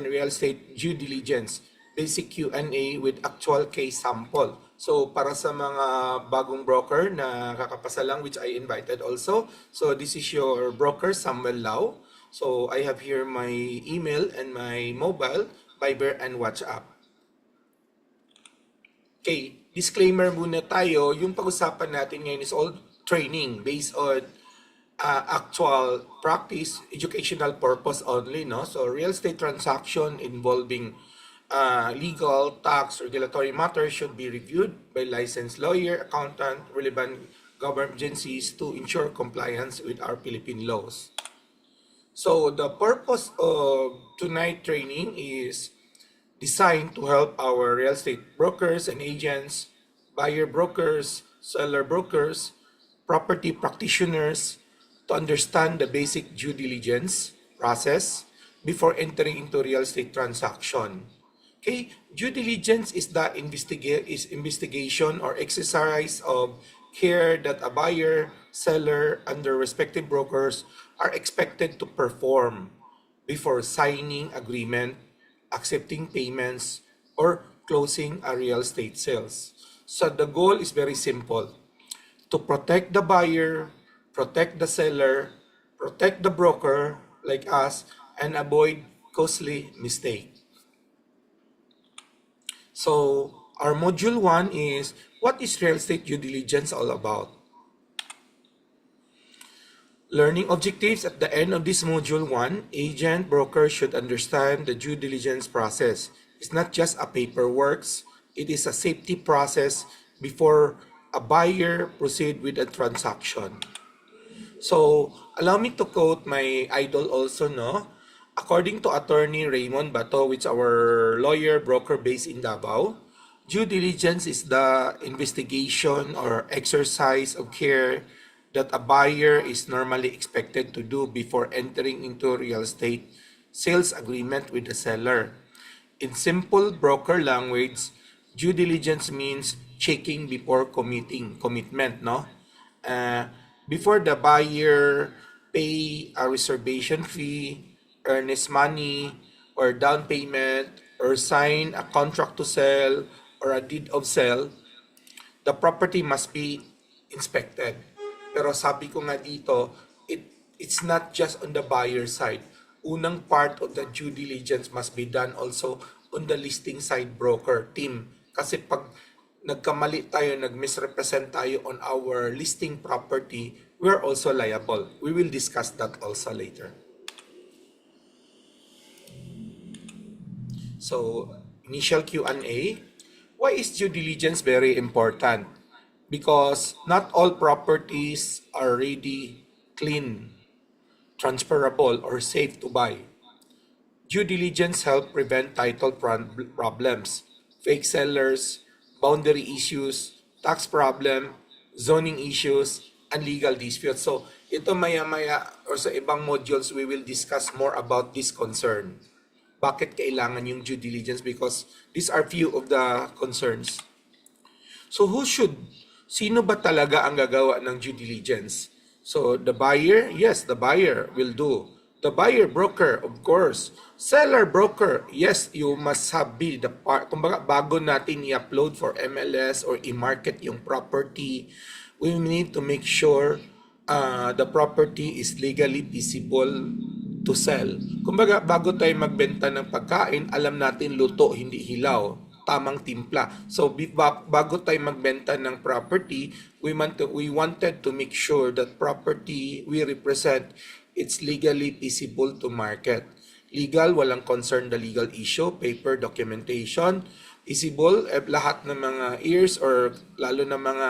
real estate due diligence, basic Q&A with actual case sample. So para sa mga bagong broker na kakapasa lang, which I invited also. So this is your broker, Samuel Lau. So I have here my email and my mobile, Viber and WhatsApp. Okay, disclaimer muna tayo. Yung pag-usapan natin ngayon is all training based on actual practice, educational purpose only, no? So real estate transaction involving legal, tax, regulatory matters should be reviewed by licensed lawyer, accountant, relevant government agencies to ensure compliance with our Philippine laws. So the purpose of tonight training is designed to help our real estate brokers and agents, buyer brokers, seller brokers, property practitioners to understand the basic due diligence process before entering into real estate transaction. Okay, due diligence is the investigation or exercise of care that a buyer, seller, and their respective brokers are expected to perform before signing agreement, accepting payments, or closing a real estate sales. So the goal is very simple: to protect the buyer, protect the seller, protect the broker like us, and avoid costly mistake. So our module 1 is, what is real estate due diligence all about? Learning objectives at the end of this module 1, agent, broker should understand the due diligence process. It's not just a paperwork, it is a safety process before a buyer proceed with a transaction. So, allow me to quote my idol also, no? According to Attorney Raymond Bato, which is our lawyer broker based in Davao, due diligence is the investigation or exercise of care that a buyer is normally expected to do before entering into real estate sales agreement with the seller. In simple broker language, due diligence means checking before commitment, no? Before the buyer pay a reservation fee, earnest money, or down payment, or sign a contract to sell or a deed of sale, the property must be inspected. Pero sabi ko nga dito, it's not just on the buyer side. Unang part of the due diligence must be done also on the listing side broker team. Kasi pag nagkamali tayo, nag-misrepresent tayo on our listing property, we're also liable. We will discuss that also later. So, initial Q&A. Why is due diligence very important? Because not all properties are ready, clean, transferable, or safe to buy. Due diligence help prevent title problems, fake sellers, boundary issues, tax problem, zoning issues, and legal disputes. So, ito maya-maya or sa ibang modules, we will discuss more about this concern. Bakit kailangan yung due diligence? Because these are few of the concerns. So sino ba talaga ang gagawa ng due diligence? So the buyer, yes, the buyer will do. The buyer broker, of course. Seller broker, yes, you must have be the part. Kumbaga, bago natin i-upload for MLS or i-market yung property, we need to make sure the property is legally feasible to sell. Kumbaga, bago tayo magbenta ng pagkain, alam natin luto, hindi hilaw, tamang timpla. So bago tayo magbenta ng property, we wanted to make sure that property we represent, it's legally feasible to market. Legal, walang concern the legal issue, paper documentation, feasible, lahat ng mga heirs or lalo na mga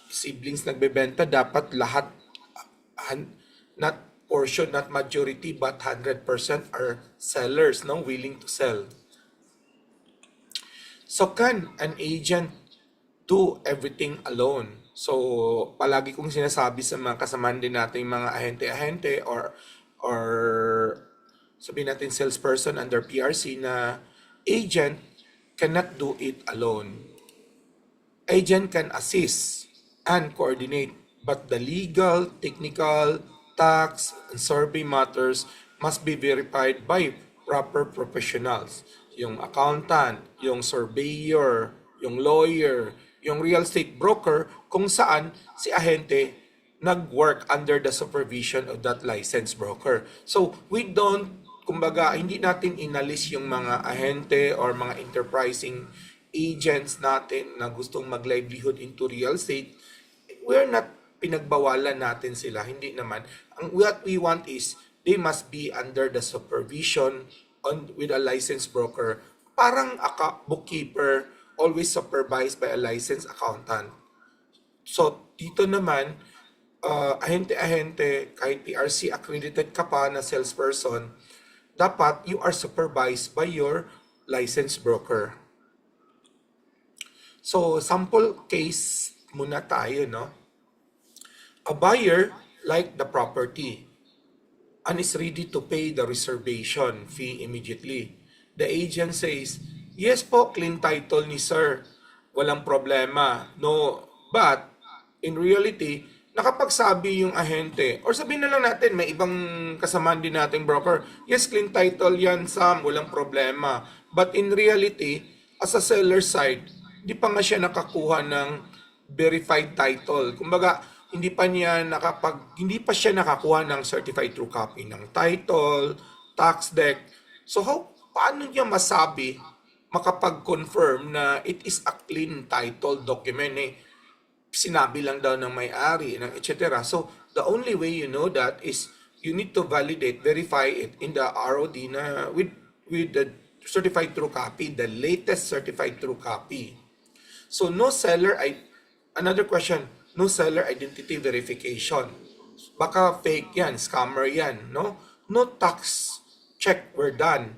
siblings nagbebenta, dapat lahat not portion, not majority, but 100% are sellers, no, willing to sell. So can an agent do everything alone? So palagi kong sinasabi sa mga kasamahan din natin mga ahente-ahente or sabihin natin salesperson under PRC na agent cannot do it alone. Agent can assist and coordinate, but the legal, technical, tax, and survey matters must be verified by proper professionals. Yung accountant, yung surveyor, yung lawyer, yung real estate broker, kung saan si ahente nag-work under the supervision of that licensed broker. So, we don't, kumbaga, hindi natin inalis yung mga ahente or mga enterprising agents natin na gustong mag-livelihood into real estate. We're not pinagbawalan natin sila, hindi naman. What we want is they must be under the supervision with a licensed broker. Parang bookkeeper, always supervised by a licensed accountant. So, dito naman, ahente-ahente, kahit PRC accredited ka pa na salesperson, dapat you are supervised by your licensed broker. So, sample case muna tayo, no? A buyer liked the property and is ready to pay the reservation fee immediately. The agent says, yes po, clean title ni sir. Walang problema. No, but in reality, nakapagsabi yung ahente, or sabihin na lang natin, may ibang kasamaan din nating broker, yes, clean title yan, Sam, walang problema. But in reality, as a seller side, di pa nga siya nakakuha ng verified title. Kumbaga, hindi pa siya nakakuha ng certified true copy ng title, tax deck. So paano niya masabi, makapag-confirm na it is a clean title document, sinabi lang daw ng may-ari, etc. So the only way you know that is you need to validate, verify it in the ROD na with the certified true copy, the latest certified true copy. So another question, no seller identity verification. Baka fake yan, scammer yan, no? No tax check were done.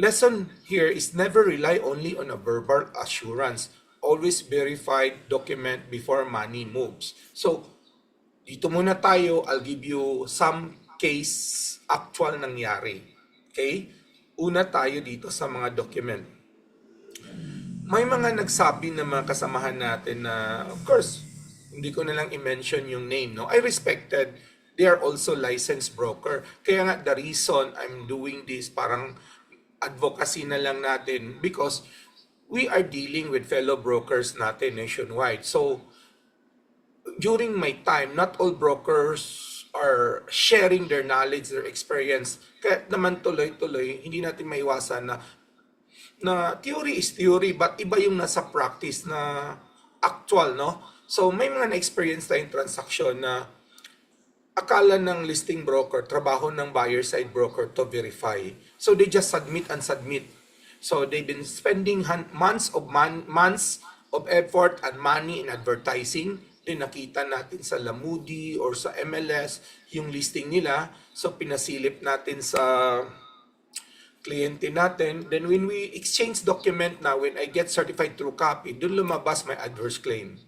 Lesson here is never rely only on a verbal assurance. Always verified document before money moves. So, dito muna tayo, I'll give you some case actual nangyari. Okay? Una tayo dito sa mga document. May mga nagsabi ng mga kasamahan natin na, of course, hindi ko na lang i-mention yung name, no? I respected, they are also licensed broker. Kaya nga, the reason I'm doing this, parang advocacy na lang natin because we are dealing with fellow brokers natin nationwide. So, during my time, not all brokers are sharing their knowledge, their experience. Kaya naman tuloy-tuloy, hindi natin maiwasan na theory is theory but iba yung nasa practice na actual, no? So may mga na-experience tayong transaction na akala ng listing broker, trabaho ng buyer side broker to verify. So they just submit and submit. So they've been spending months of effort and money in advertising. Then nakita natin sa Lamudi or sa MLS yung listing nila. So pinasilip natin sa kliyente natin. Then when we exchange document na, when I get certified true copy, dun lumabas my adverse claim.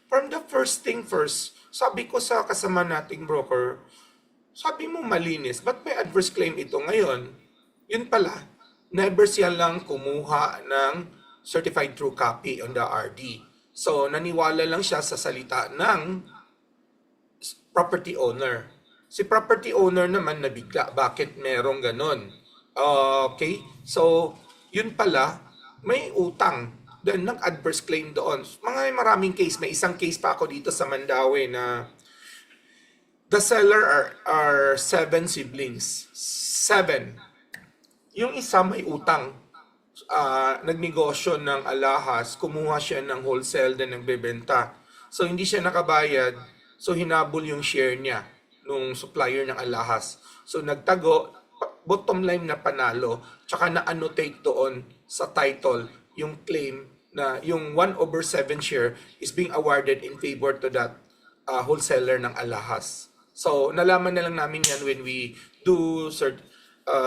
From the first thing first, sabi ko sa kasama nating broker, sabi mo malinis, ba't may adverse claim ito ngayon? Yun pala, never siya lang kumuha ng certified true copy on the RD. So, naniwala lang siya sa salita ng property owner. Si property owner naman nabigla, bakit merong ganon? Okay, so yun pala, may utang. Then nag-adverse claim doon. Maraming case, may isang case pa ako dito sa Mandaue na the seller are 7 siblings. 7. Yung isa may utang. Nagnegosyo ng alahas, kumuha siya ng wholesale din nagbebenta. So hindi siya nakabayad, so hinabol yung share niya nung supplier ng alahas. So nagtago, bottom line na panalo, tsaka na-annotate doon sa title yung claim na yung 1/7 share is being awarded in favor to that wholesaler ng alahas. So nalaman na lang namin yan when we do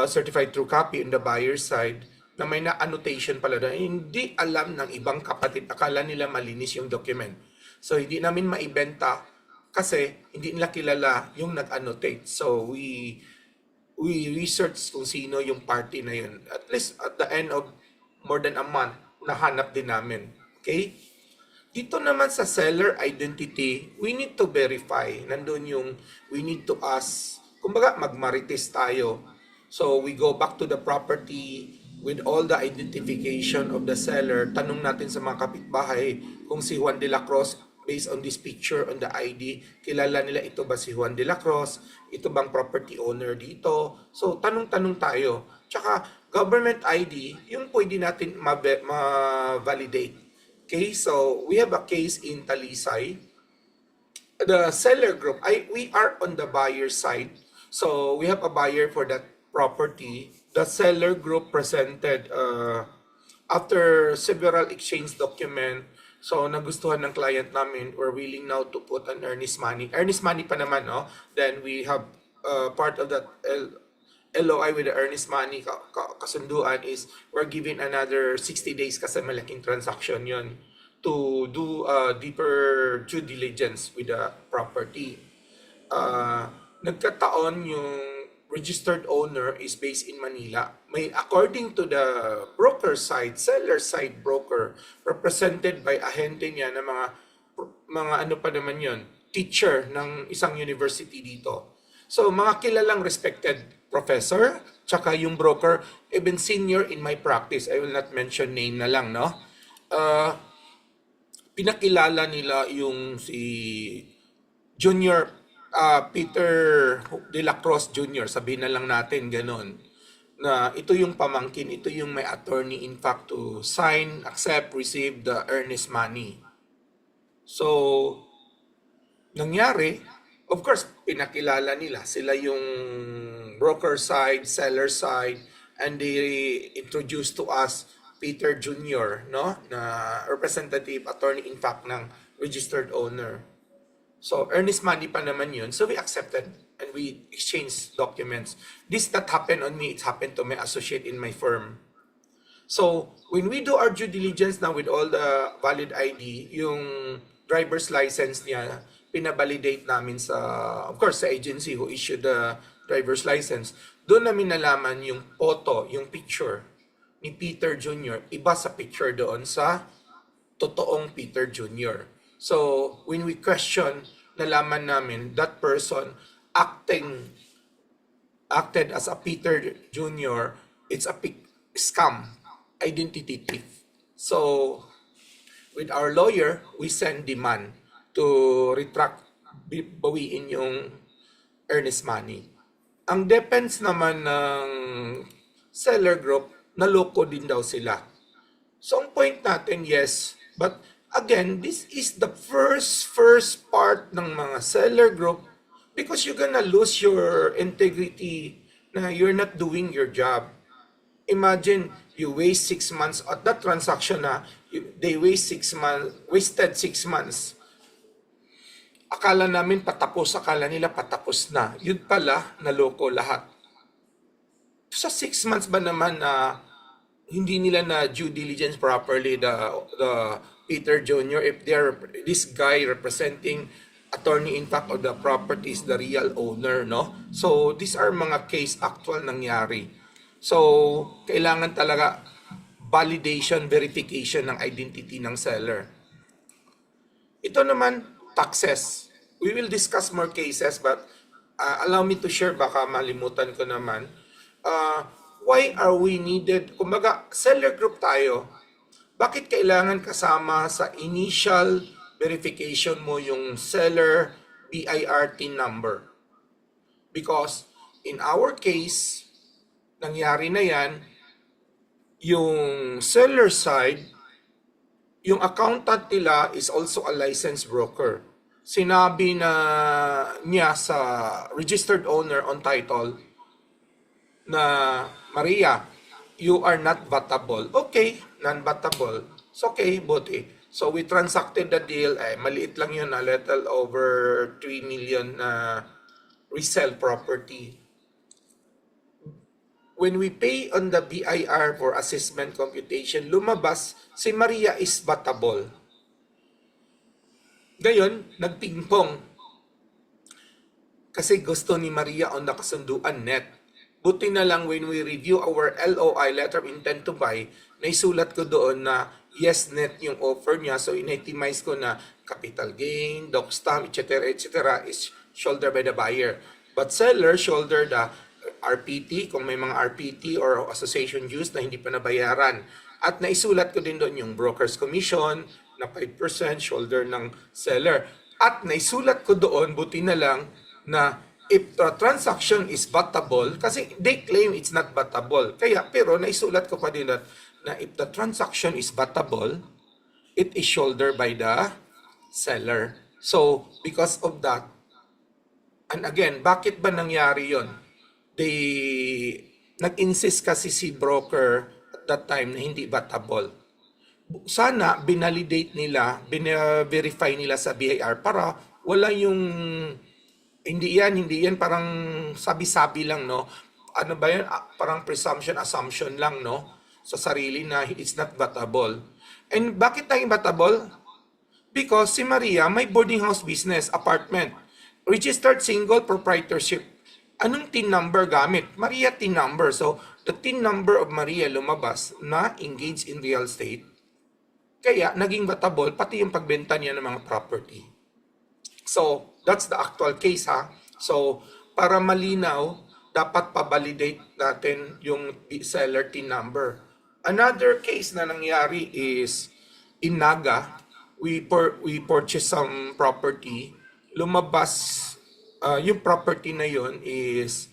certified true copy on the buyer side na may na-annotation pala doon. Hindi alam ng ibang kapatid, akala nila malinis yung document. So hindi namin maibenta kasi hindi nila kilala yung nag-annotate. So we research kung sino yung party na yun. At least at the end of more than a month, nahanap din namin. Okay? Dito naman sa seller identity, we need to verify. Nandun yung we need to ask. Kumbaga, magmarites tayo. So we go back to the property with all the identification of the seller. Tanong natin sa mga kapitbahay kung si Juan de la Cruz, based on this picture on the ID, kilala nila ito ba si Juan de la Cruz? Ito bang property owner dito? So tanong-tanong tayo. Tsaka government ID, yung pwede natin ma-validate. Okay, so we have a case in Talisay. The seller group, we are on the buyer side. So we have a buyer for that property. The seller group presented after several exchange document. So nagustuhan ng client namin, we're willing now to put an earnest money. Earnest money pa naman, no? Then we have part of that LOI with the earnest money kasunduan is we're giving another 60 days kasi malaking transaction yon to do deeper due diligence with the property. Nagkataon yung registered owner is based in Manila. May, according to the broker side, seller side broker, represented by ahente niya na mga ano pa naman yon, teacher ng isang university dito. So mga kilalang respected professor, tsaka yung broker, even senior in my practice, I will not mention name na lang, no? Pinakilala nila yung si Junior Peter de la Cruz Jr., sabihin na lang natin ganon, na ito yung pamangkin, ito yung may attorney in fact to sign, accept, receive the earnest money. So, nangyari, of course, pinakilala nila. Sila yung broker side, seller side, and they introduced to us Peter Jr., no? Na representative attorney in fact ng registered owner. So, earnest money pa naman yun. So, we accepted and we exchanged documents. This that happened on me, it happened to my associate in my firm. So, when we do our due diligence now with all the valid ID, yung driver's license niya, pinabalidate namin sa, of course, sa agency who issued the driver's license. Doon namin nalaman yung photo, yung picture ni Peter Jr., iba sa picture doon sa totoong Peter Jr. So, when we question, nalaman namin that person acted as a Peter Jr., it's a scam, identity thief. So, with our lawyer, we send demand to retract, bawiin yung earnest money. Ang defense naman ng seller group, naloko din daw sila. So, ang point natin, yes, but again, this is the first part ng mga seller group because you're gonna lose your integrity na you're not doing your job. Imagine you waste 6 months at that transaction na they wasted 6 months. Akala namin patapos, akala nila patapos na. Yun pala, naloko lahat. Sa 6 months ba naman na hindi nila na due diligence properly the Peter Jr., if they're this guy representing attorney in fact of the property is the real owner, no? So these are mga case actual nangyari. So kailangan talaga validation, verification ng identity ng seller. Ito naman, taxes. We will discuss more cases but allow me to share, baka malimutan ko naman. Why are we needed? Kumbaga, seller group tayo. Bakit kailangan kasama sa initial verification mo yung seller BIR TIN number? Because in our case, nangyari na yan, yung seller side, yung accountant nila is also a licensed broker. Sinabi na niya sa registered owner on title na, Maria, you are not vatable. Okay, non-vatable. It's okay, buti. So we transacted the deal, maliit lang yun, a little over 3 million na resell property. When we pay on the BIR for assessment computation, lumabas, si Maria is vatable. Ngayon, nagpingpong. Kasi gusto ni Maria on nakasunduan net. Buti na lang when we review our LOI, letter of intent to buy, naisulat ko doon na yes net yung offer niya. So initimize ko na capital gain, doc stamp, etc. is shouldered by the buyer. But seller shoulder the RPT, kung may mga RPT or association dues na hindi pa nabayaran. At naisulat ko din doon yung broker's commission na 5% shoulder ng seller. At naisulat ko doon, buti na lang, na if the transaction is buttable, kasi they claim it's not buttable. Kaya, pero naisulat ko pa din na if the transaction is buttable, it is shoulder by the seller. So, because of that, and again, bakit ba nangyari yon? Nag-insist kasi si broker at that time na hindi buttable. Sana binalidate nila, verify nila sa BIR para wala yung hindi yan parang sabi-sabi lang, no? Ano ba yan? Parang assumption lang, no? Sa sarili na it's not buttable. And bakit naging buttable? Because si Maria may boarding house business, apartment, registered single proprietorship. Anong TIN number gamit? Maria TIN number. So, the TIN number of Maria lumabas na engaged in real estate. Kaya, naging buttable, pati yung pagbenta niya ng mga property. So, that's the actual case, ha? So, para malinaw, dapat pa-validate natin yung seller TIN number. Another case na nangyari is in Naga, we purchased some property. Lumabas, yung property na yon is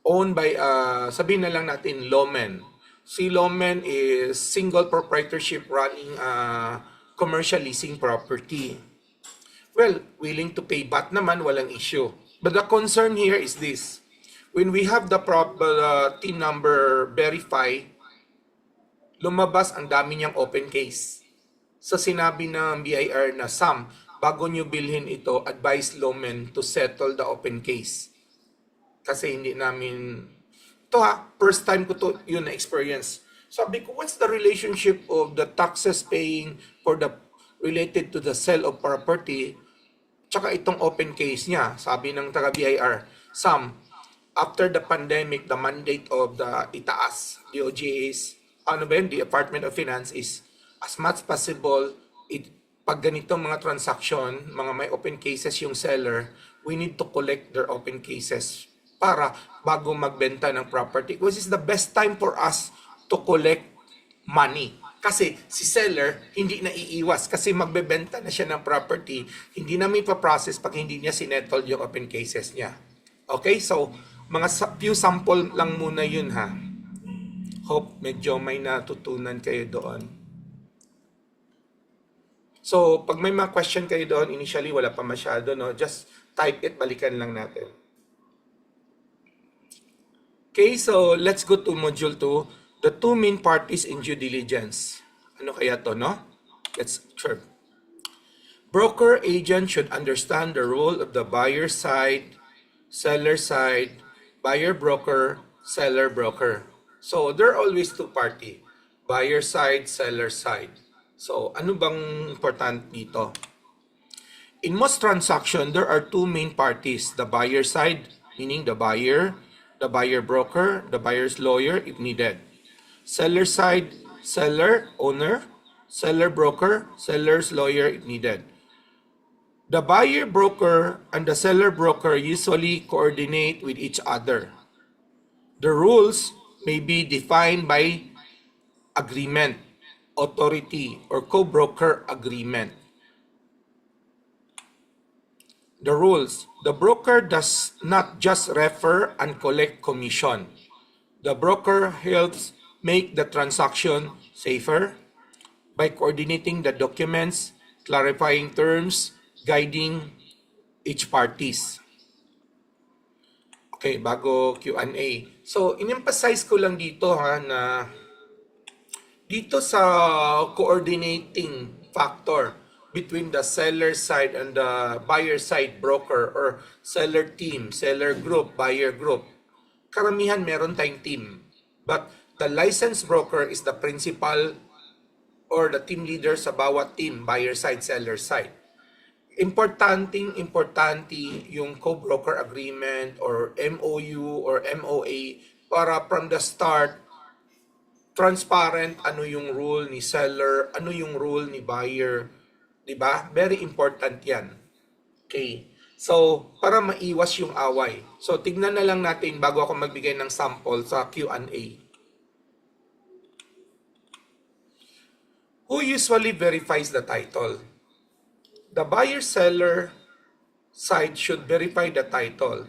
owned by, sabihin na lang natin, Lomen. Si Lomen is single proprietorship running commercial leasing property. Well, willing to pay back naman, walang issue. But the concern here is this. When we have the proper TIN number verified, lumabas ang dami niyang open case. So sinabi ng BIR na, Sam, bago niyo bilhin ito, advise Lomen to settle the open case. Kasi hindi namin, ito first time ko to yun na experience. Sabi ko, what's the relationship of the taxes paying for the related to the sale of property, tsaka itong open case niya? Sabi ng taga-BIR, Sam, after the pandemic, the mandate of the itaas, DOJ is, Department of Finance is, as much possible, pag ganitong mga transaction, mga may open cases yung seller, we need to collect their open cases para bago magbenta ng property. Which is the best time for us to collect money. Kasi si seller, hindi na iiwas. Kasi magbebenta na siya ng property, hindi namin pa-process pag hindi niya sinettle yung open cases niya. Okay? So, mga few sample lang muna yun, ha. Hope medyo may natutunan kayo doon. So, pag may mga question kayo doon, initially wala pa masyado, no? Just type it, balikan lang natin. Okay, so let's go to module 2. The two main parties in due diligence. Ano kaya to, no? Sure. Broker agent should understand the role of the buyer side, seller side, buyer broker, seller broker. So, there are always two party. Buyer side, seller side. So, ano bang important dito? In most transaction, there are two main parties. The buyer side, meaning the buyer broker, the buyer's lawyer if needed. Seller side, seller, owner, seller broker, seller's lawyer if needed. The buyer broker and the seller broker usually coordinate with each other. The rules may be defined by agreement, authority, or co-broker agreement. The rules. The broker does not just refer and collect commission. The broker helps make the transaction safer by coordinating the documents, clarifying terms, guiding each parties. Okay, bago Q&A. So, in-emphasize ko lang dito na dito sa coordinating factor between the seller side and the buyer side broker or seller team, seller group, buyer group, karamihan meron tayong team. But the licensed broker is the principal or the team leader sa bawat team, buyer side, seller side. Importante yung co-broker agreement or MOU or MOA para from the start, transparent ano yung rule ni seller, ano yung rule ni buyer, di ba? Very important yan. Okay. So, para maiwas yung away. So, tignan na lang natin bago ako magbigay ng sample sa Q&A. Who usually verifies the title? The buyer-seller side should verify the title.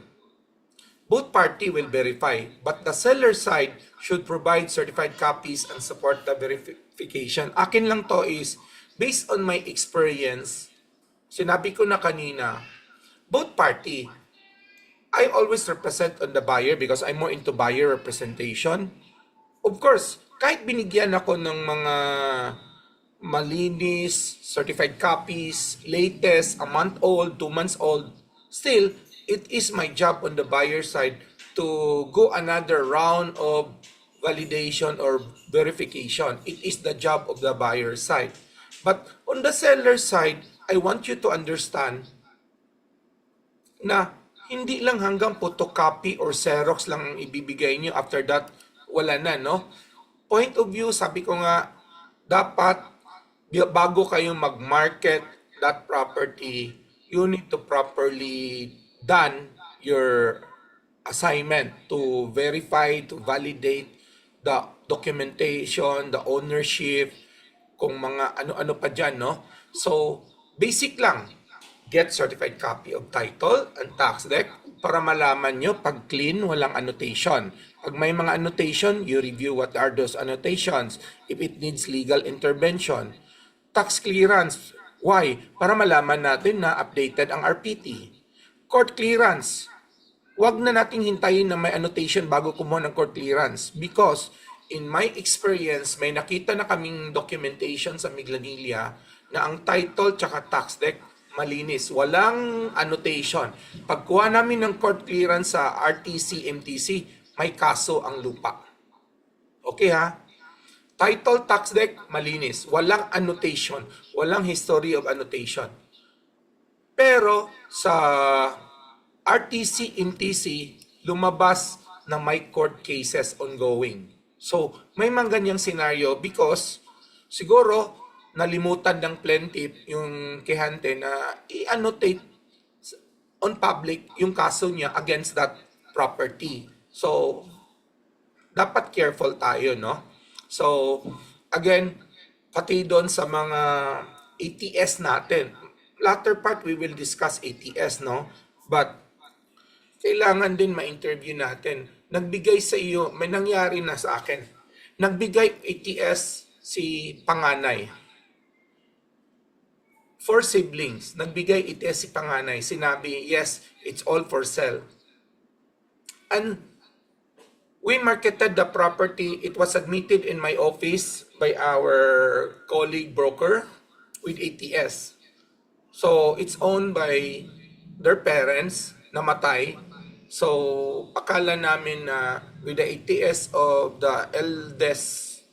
Both party will verify, but the seller side should provide certified copies and support the verification. Akin lang to is, based on my experience, sinabi ko na kanina, both party, I always represent on the buyer because I'm more into buyer representation. Of course, kahit binigyan ako ng mga malinis, certified copies, latest, a month old, 2 months old, still, it is my job on the buyer side to go another round of validation or verification. It is the job of the buyer side. But on the seller side, I want you to understand na hindi lang hanggang photocopy or Xerox lang ang ibibigay niyo. After that, wala na, no? Point of view, sabi ko nga, dapat bago kayo mag-market that property, you need to properly done your assignment to verify, to validate the documentation, the ownership, kung mga ano-ano pa dyan, no? So, basic lang. Get certified copy of title and tax deck para malaman nyo pag clean, walang annotation. Pag may mga annotation, you review what are those annotations. If it needs legal intervention. Tax clearance. Why? Para malaman natin na updated ang RPT. Court clearance. Huwag na nating hintayin na may annotation bago kumuha ng court clearance. Because in my experience, may nakita na kaming documentation sa Miglanilla na ang title tsaka tax deck malinis. Walang annotation. Pagkuha namin ng court clearance sa RTC, MTC, may kaso ang lupa. Okay ha? Title, tax deck, malinis. Walang annotation. Walang history of annotation. Pero sa RTC, MTC, lumabas na may court cases ongoing. So, may mga ganyang scenario because siguro nalimutan ng plaintiff yung kehante na i-annotate on public yung kaso niya against that property. So, dapat careful tayo, no? So, again, pati doon sa mga ATS natin, latter part we will discuss ATS, no? But, kailangan din ma-interview natin. Nagbigay sa iyo, may nangyari na sa akin. Nagbigay ATS si panganay. 4 siblings, nagbigay ATS si panganay. Sinabi, yes, it's all for sale. And we marketed the property. It was admitted in my office by our colleague broker with ATS. So, it's owned by their parents, namatay. So, akala namin na with the ATS of the eldest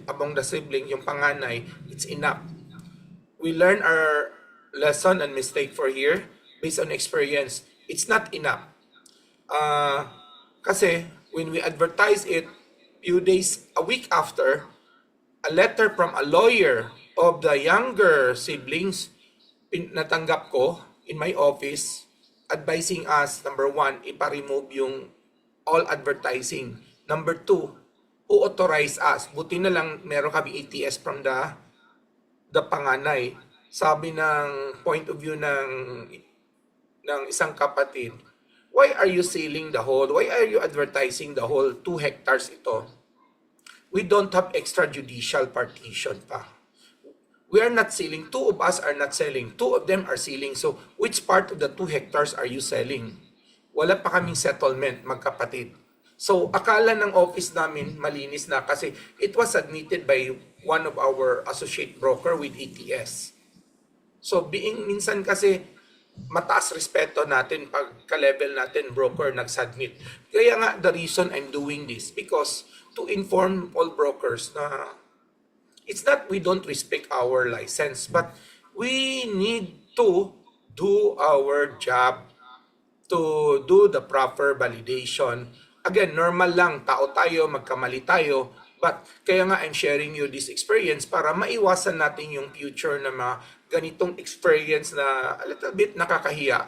among the siblings, yung panganay, it's enough. We learn our lesson and mistake for here based on experience. It's not enough. Kasi, when we advertise it, few days, a week after, a letter from a lawyer of the younger siblings natanggap ko in my office advising us, number 1, ipa-remove yung all advertising. Number 2, authorize us. Buti na lang meron kami ATS from the panganay. Sabi ng point of view ng isang kapatid, why are you selling the whole? Why are you advertising the whole 2 hectares ito? We don't have extrajudicial partition pa. We are not selling. 2 of us are not selling. 2 of them are selling. So, which part of the 2 hectares are you selling? Wala pa kaming settlement, magkapatid. So, akala ng office namin malinis na kasi it was admitted by one of our associate broker with ATS. So, minsan kasi mataas respeto natin pag ka-level natin broker nag-submit. Kaya nga the reason I'm doing this because to inform all brokers na it's not we don't respect our license but we need to do our job to do the proper validation. Again, normal lang, tao tayo, magkamali tayo, but kaya nga I'm sharing you this experience para maiwasan natin yung future na mga ganitong experience na a little bit nakakahiya.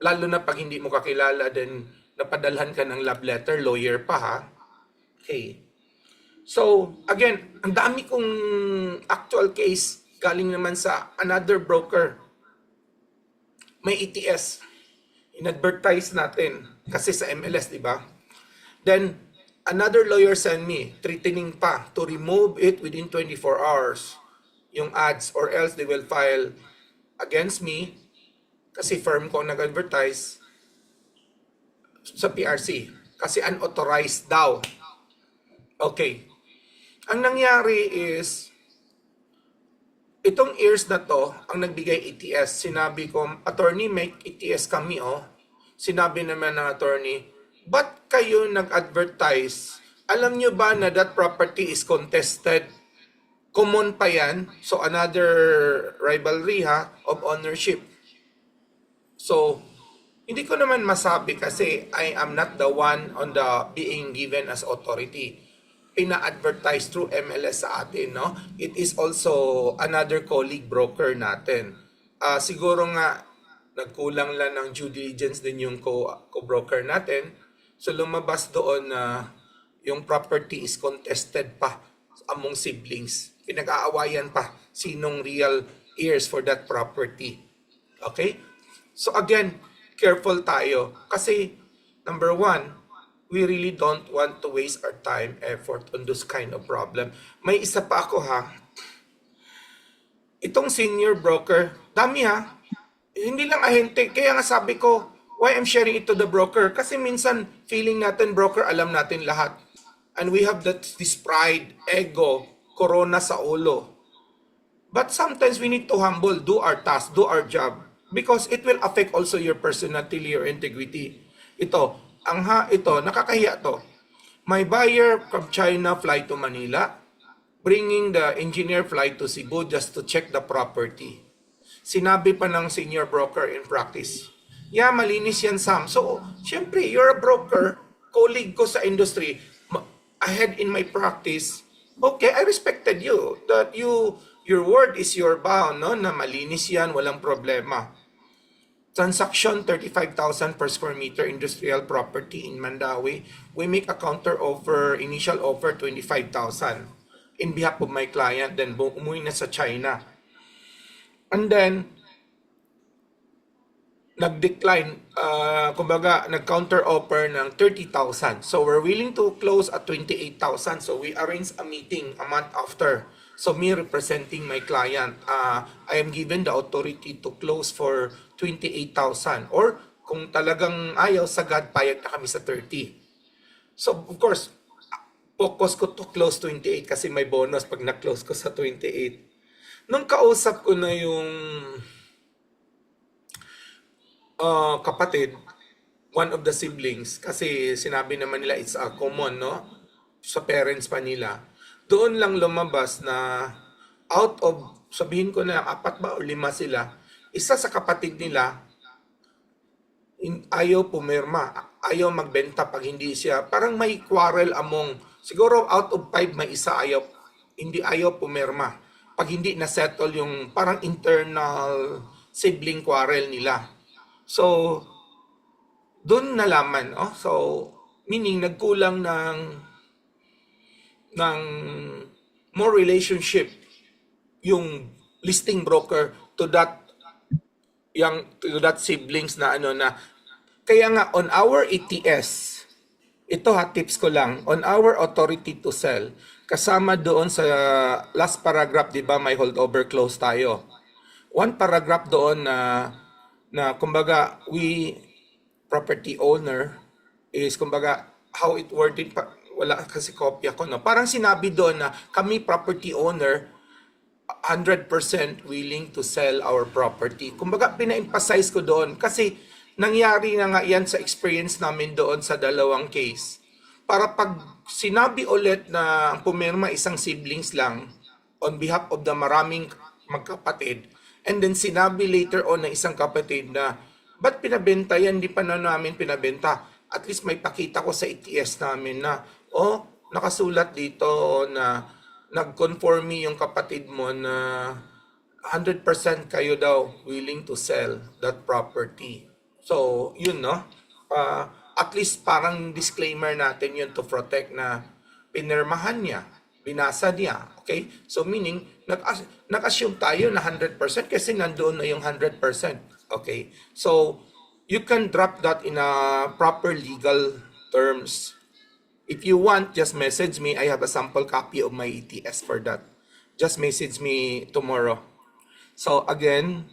Lalo na pag hindi mo kakilala, then napadalhan ka ng love letter, lawyer pa ha. Okay. So, again, ang dami kong actual case galing naman sa another broker. May ETS. In-advertise natin kasi sa MLS, di ba? Then, another lawyer sent me, threatening pa to remove it within 24 hours, yung ads, or else they will file against me kasi firm ko nag-advertise sa PRC kasi unauthorized daw. Okay. Ang nangyari is, itong years na to, ang nagbigay ETS, sinabi ko, attorney, may ETS kami, oh. Sinabi naman ng attorney, ba't kayo nag-advertise? Alam nyo ba na that property is contested? Common pa yan. So, another rivalry ha, of ownership. So, hindi ko naman masabi kasi I am not the one on the being given as authority. Pina-advertise through MLS sa atin, no? It is also another colleague broker natin. Siguro nga, nagkulang lang ng due diligence din yung co-broker natin. So lumabas doon na yung property is contested pa among siblings. Pinag-aawayan pa sinong real heirs for that property. Okay? So again, careful tayo. Kasi, number one, we really don't want to waste our time, effort on this kind of problem. May isa pa ako ha. Itong senior broker, dami ha. Hindi lang ahente. Kaya nga sabi ko, why I'm sharing it to the broker? Kasi minsan, feeling natin broker, alam natin lahat. And we have this pride, ego, corona sa ulo. But sometimes we need to humble, do our task, do our job. Because it will affect also your personality, your integrity. Ito, nakakahiya to. My buyer from China fly to Manila, bringing the engineer fly to Cebu just to check the property. Sinabi pa ng senior broker in practice, yeah, malinis yan, Sam. So, syempre, you're a broker, colleague ko sa industry, ahead in my practice, okay, I respected you, that your word is your bound, no? Na malinis yan, walang problema. Transaction, 35,000 per square meter industrial property in Mandawi. We make a counter offer, initial offer, 25,000 in behalf of my client, then umuwi na sa China. And then, nag-decline, kumbaga, nag-counter offer ng 30,000. So, we're willing to close at 28,000. So, we arranged a meeting a month after. So, me representing my client, I am given the authority to close for 28,000. Or, kung talagang ayaw, sagad, payag na kami sa 30. So, of course, focus ko to close 28 kasi may bonus pag na-close ko sa 28. Nung kausap ko na yung kapatid, one of the siblings, kasi sinabi naman nila it's a common, no? Sa parents pa nila. Doon lang lumabas na out of, sabihin ko na 4 ba o 5 sila, isa sa kapatid nila, ayaw pumirma, ayaw magbenta pag hindi siya, parang may quarrel among, siguro out of 5 may isa hindi ayaw pumirma. Pag hindi na-settle yung parang internal sibling quarrel nila. So, doon nalaman, so, meaning nagkulang ng more relationship yung listing broker to that siblings na kaya nga on our ETS, ito tips ko lang, on our authority to sell, kasama doon sa last paragraph, di ba, may holdover clause tayo. One paragraph doon na kumbaga, we, property owner, is kumbaga, how it worded, wala kasi kopya ko, no? Parang sinabi doon na kami property owner, 100% willing to sell our property. Kumbaga, pina-emphasize ko doon kasi nangyari na nga yan sa experience namin doon sa dalawang case. Para pag sinabi ulit na pumirma isang siblings lang on behalf of the maraming magkapatid, and then sinabi later on na isang kapatid na, ba't pinabenta yan? Di pa na namin pinabenta. At least may pakita ko sa ETS namin na, nakasulat dito na nag-conforme yung kapatid mo na 100% kayo daw willing to sell that property. So, yun, no? At least parang disclaimer natin yun to protect na pinirmahan niya, binasa niya, okay? So, meaning, nag-assume tayo na 100% kasi nandoon na yung 100%, okay? So, you can drop that in a proper legal terms. If you want, just message me. I have a sample copy of my ETS for that. Just message me tomorrow. So again,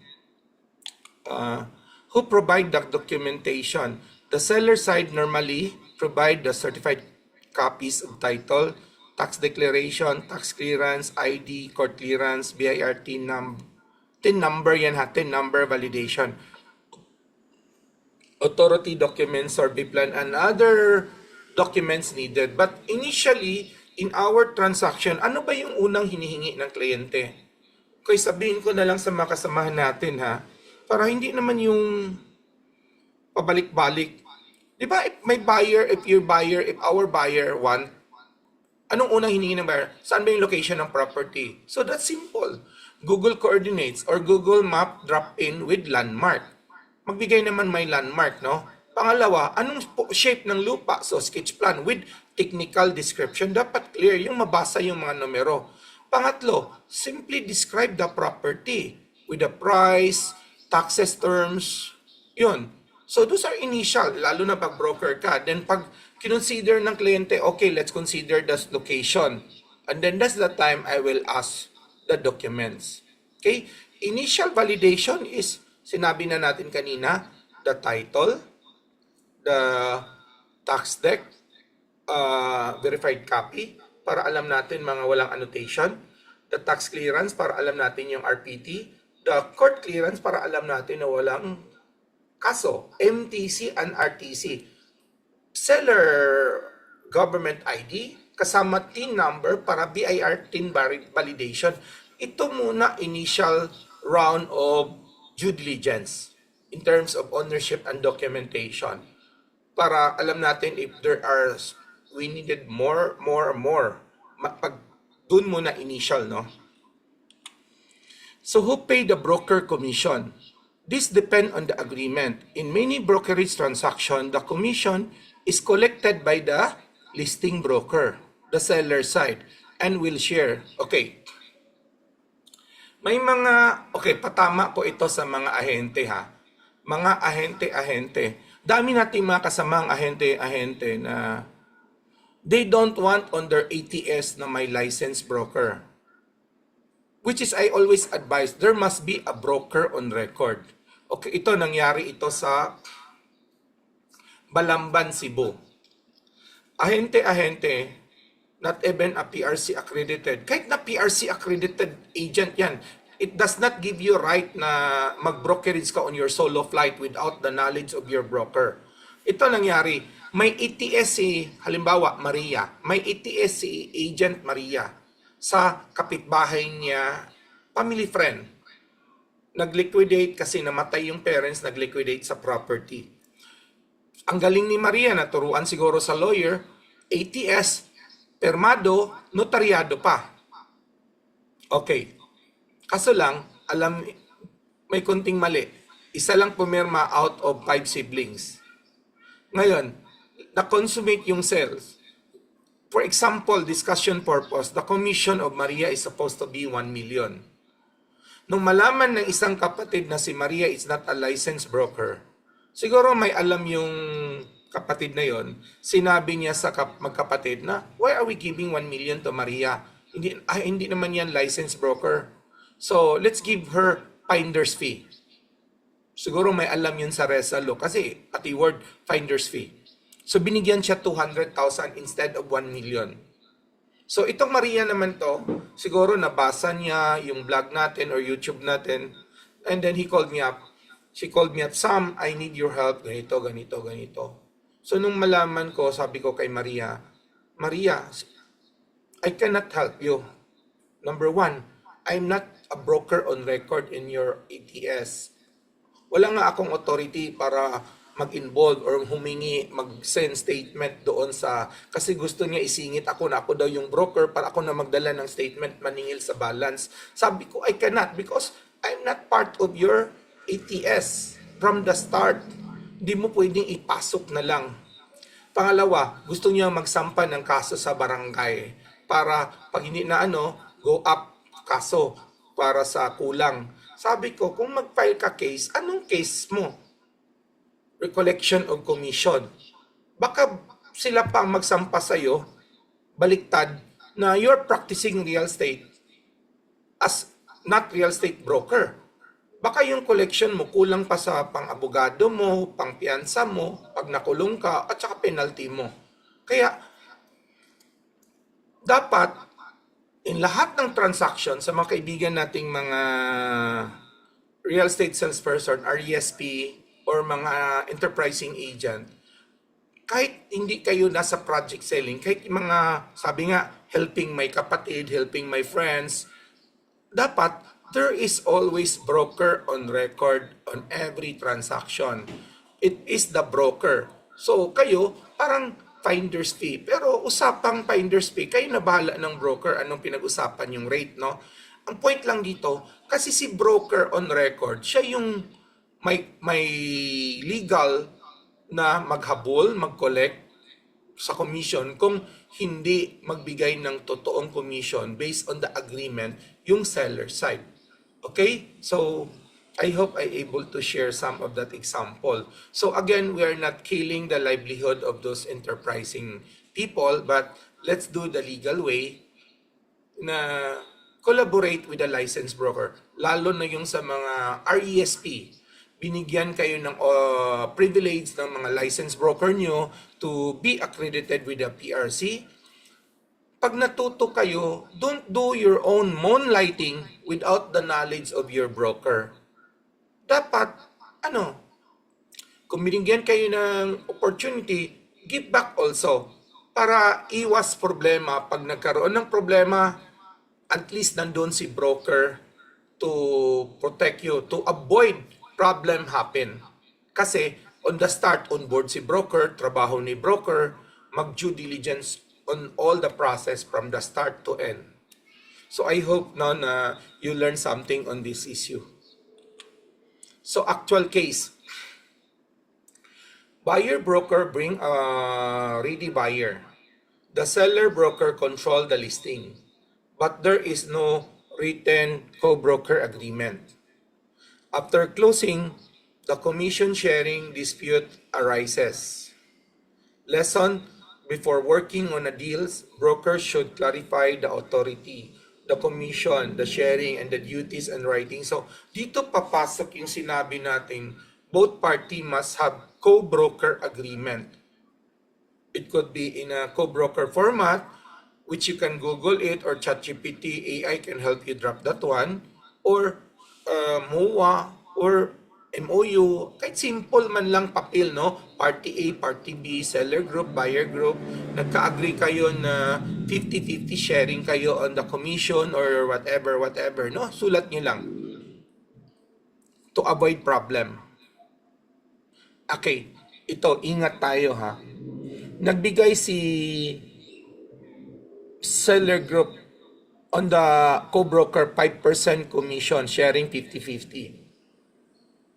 who provide the documentation? The seller side normally provide the certified copies of title, tax declaration, tax clearance, ID, court clearance, BIR TIN number yan ha, TIN number validation, authority documents or BIPLAN and other documents needed. But initially, in our transaction, ano ba yung unang hinihingi ng kliyente? Okay, sabihin ko na lang sa mga kasamahan natin ha, para hindi naman yung pabalik-balik. Di ba, if our buyer want, anong unang hinihingi ng buyer? Saan ba yung location ng property? So that's simple. Google coordinates or Google Map drop in with landmark. Magbigay naman may landmark, no? Pangalawa, anong shape ng lupa? So sketch plan with technical description. Dapat clear yung mabasa yung mga numero. Pangatlo, simply describe the property with the price, taxes terms, yun. So those are initial, lalo na pag broker ka. Then pag kinonsider ng kliyente, okay, let's consider the location. And then that's the time I will ask the documents. Okay? Initial validation is, sinabi na natin kanina, the title, the tax deck, verified copy, para alam natin mga walang annotation, the tax clearance para alam natin yung RPT, the court clearance para alam natin na walang kaso, MTC and RTC, seller government ID, kasama TIN number para BIR TIN validation. Ito muna initial round of due diligence in terms of ownership and documentation para alam natin if we needed more. Pag dun muna initial, no? So who paid the broker commission? This depend on the agreement. In many brokerage transaction, the commission is collected by the listing broker, the seller side, and will share. Okay. May mga, okay, patama po ito sa mga ahente ha. Mga ahente. Dami nating mga kasamang ahente na they don't want on their ATS na may licensed broker. Which is, I always advise, there must be a broker on record. Okay, ito nangyari ito sa Balamban, Cebu. Ahente, not even a PRC accredited. Kahit na PRC accredited agent yan, it does not give you right na mag-brokerage ka on your solo flight without the knowledge of your broker. Ito nangyari, may ETS si, halimbawa, Maria. May ETS si Agent Maria sa kapitbahay niya, family friend. Nag-liquidate kasi namatay yung parents, nag-liquidate sa property. Ang galing ni Maria, naturuan siguro sa lawyer, ATS, permado, notaryado pa. Okay. Kaso lang, may kunting mali. Isa lang pumirma out of 5 siblings. Ngayon, na-consummate yung sales. For example, discussion purpose, the commission of Maria is supposed to be 1 million. Nung malaman ng isang kapatid na si Maria is not a licensed broker, siguro may alam yung kapatid na yon, sinabi niya sa magkapatid na, why are we giving 1 million to Maria? Hindi naman yan licensed broker. So, let's give her finder's fee. Siguro may alam yun sa Resalo kasi pati word finder's fee. So binigyan siya 200,000 instead of 1 million. So itong Maria naman to, siguro nabasa niya yung vlog natin or YouTube natin, and then he called me up. She called me up, Sam, I need your help, ganito. So nung malaman ko, sabi ko kay Maria, I cannot help you. Number one, I'm not a broker on record in your ATS. Wala nga akong authority para mag-involve or humingi, mag-send statement doon sa, kasi gusto niya isingit ako na ako daw yung broker para ako na magdala ng statement maningil sa balance. Sabi ko, I cannot because I'm not part of your ATS from the start. Hindi mo pwedeng ipasok na lang. Pangalawa, gusto niya magsampa ng kaso sa barangay para pag hindi na go up kaso para sa kulang. Sabi ko, kung mag-file ka case, anong case mo? Recollection of commission. Baka sila pa magsampa sa'yo, baliktad, na you're practicing real estate as not real estate broker. Baka yung collection mo kulang pa sa pang-abogado mo, pang-piyansa mo, pag nakulong ka, at saka penalty mo. Kaya, dapat, in lahat ng transaction sa mga kaibigan nating mga real estate salesperson, RESP, or mga enterprising agent, kahit hindi kayo nasa project selling, kahit mga, sabi nga, helping my kapatid, helping my friends, dapat there is always broker on record on every transaction. It is the broker. So kayo, parang finder's fee. Pero usapang finder's fee, kayo na bahala ng broker anong pinag-usapan yung rate, no? Ang point lang dito, kasi si broker on record, siya yung may legal na maghabol, mag-collect sa commission kung hindi magbigay ng totoong commission based on the agreement yung seller side. Okay? So, I hope I able to share some of that example. So again, we are not killing the livelihood of those enterprising people, but let's do the legal way na collaborate with a licensed broker. Lalo na yung sa mga RESP, binigyan kayo ng privilege ng mga licensed broker nyo to be accredited with the PRC. Pag natuto kayo, don't do your own moonlighting without the knowledge of your broker. Dapat, kung binigyan kayo ng opportunity, give back also para iwas problema. Pag nagkaroon ng problema, at least nandun si broker to protect you, to avoid problem happen. Kasi on the start, on board si broker, trabaho ni broker, mag-due diligence on all the process from the start to end. So I hope now na you learn something on this issue. So actual case, buyer broker bring a ready buyer. The seller broker control the listing, but there is no written co-broker agreement. After closing, the commission sharing dispute arises. Lesson: before working on a deal, brokers should clarify the authority, the commission, the sharing, and the duties and writing. So, dito papasok yung sinabi natin, both party must have co-broker agreement. It could be in a co-broker format, which you can Google it, or ChatGPT, AI can help you drop that one, or MOA, or MOU, kahit simple man lang papel, no? Party A, Party B, seller group, buyer group, nagka-agree kayo na 50-50 sharing kayo on the commission or whatever, no? Sulat nyo lang to avoid problem. Okay, ito, ingat tayo ha. Nagbigay si seller group on the co-broker 5% commission, sharing 50-50.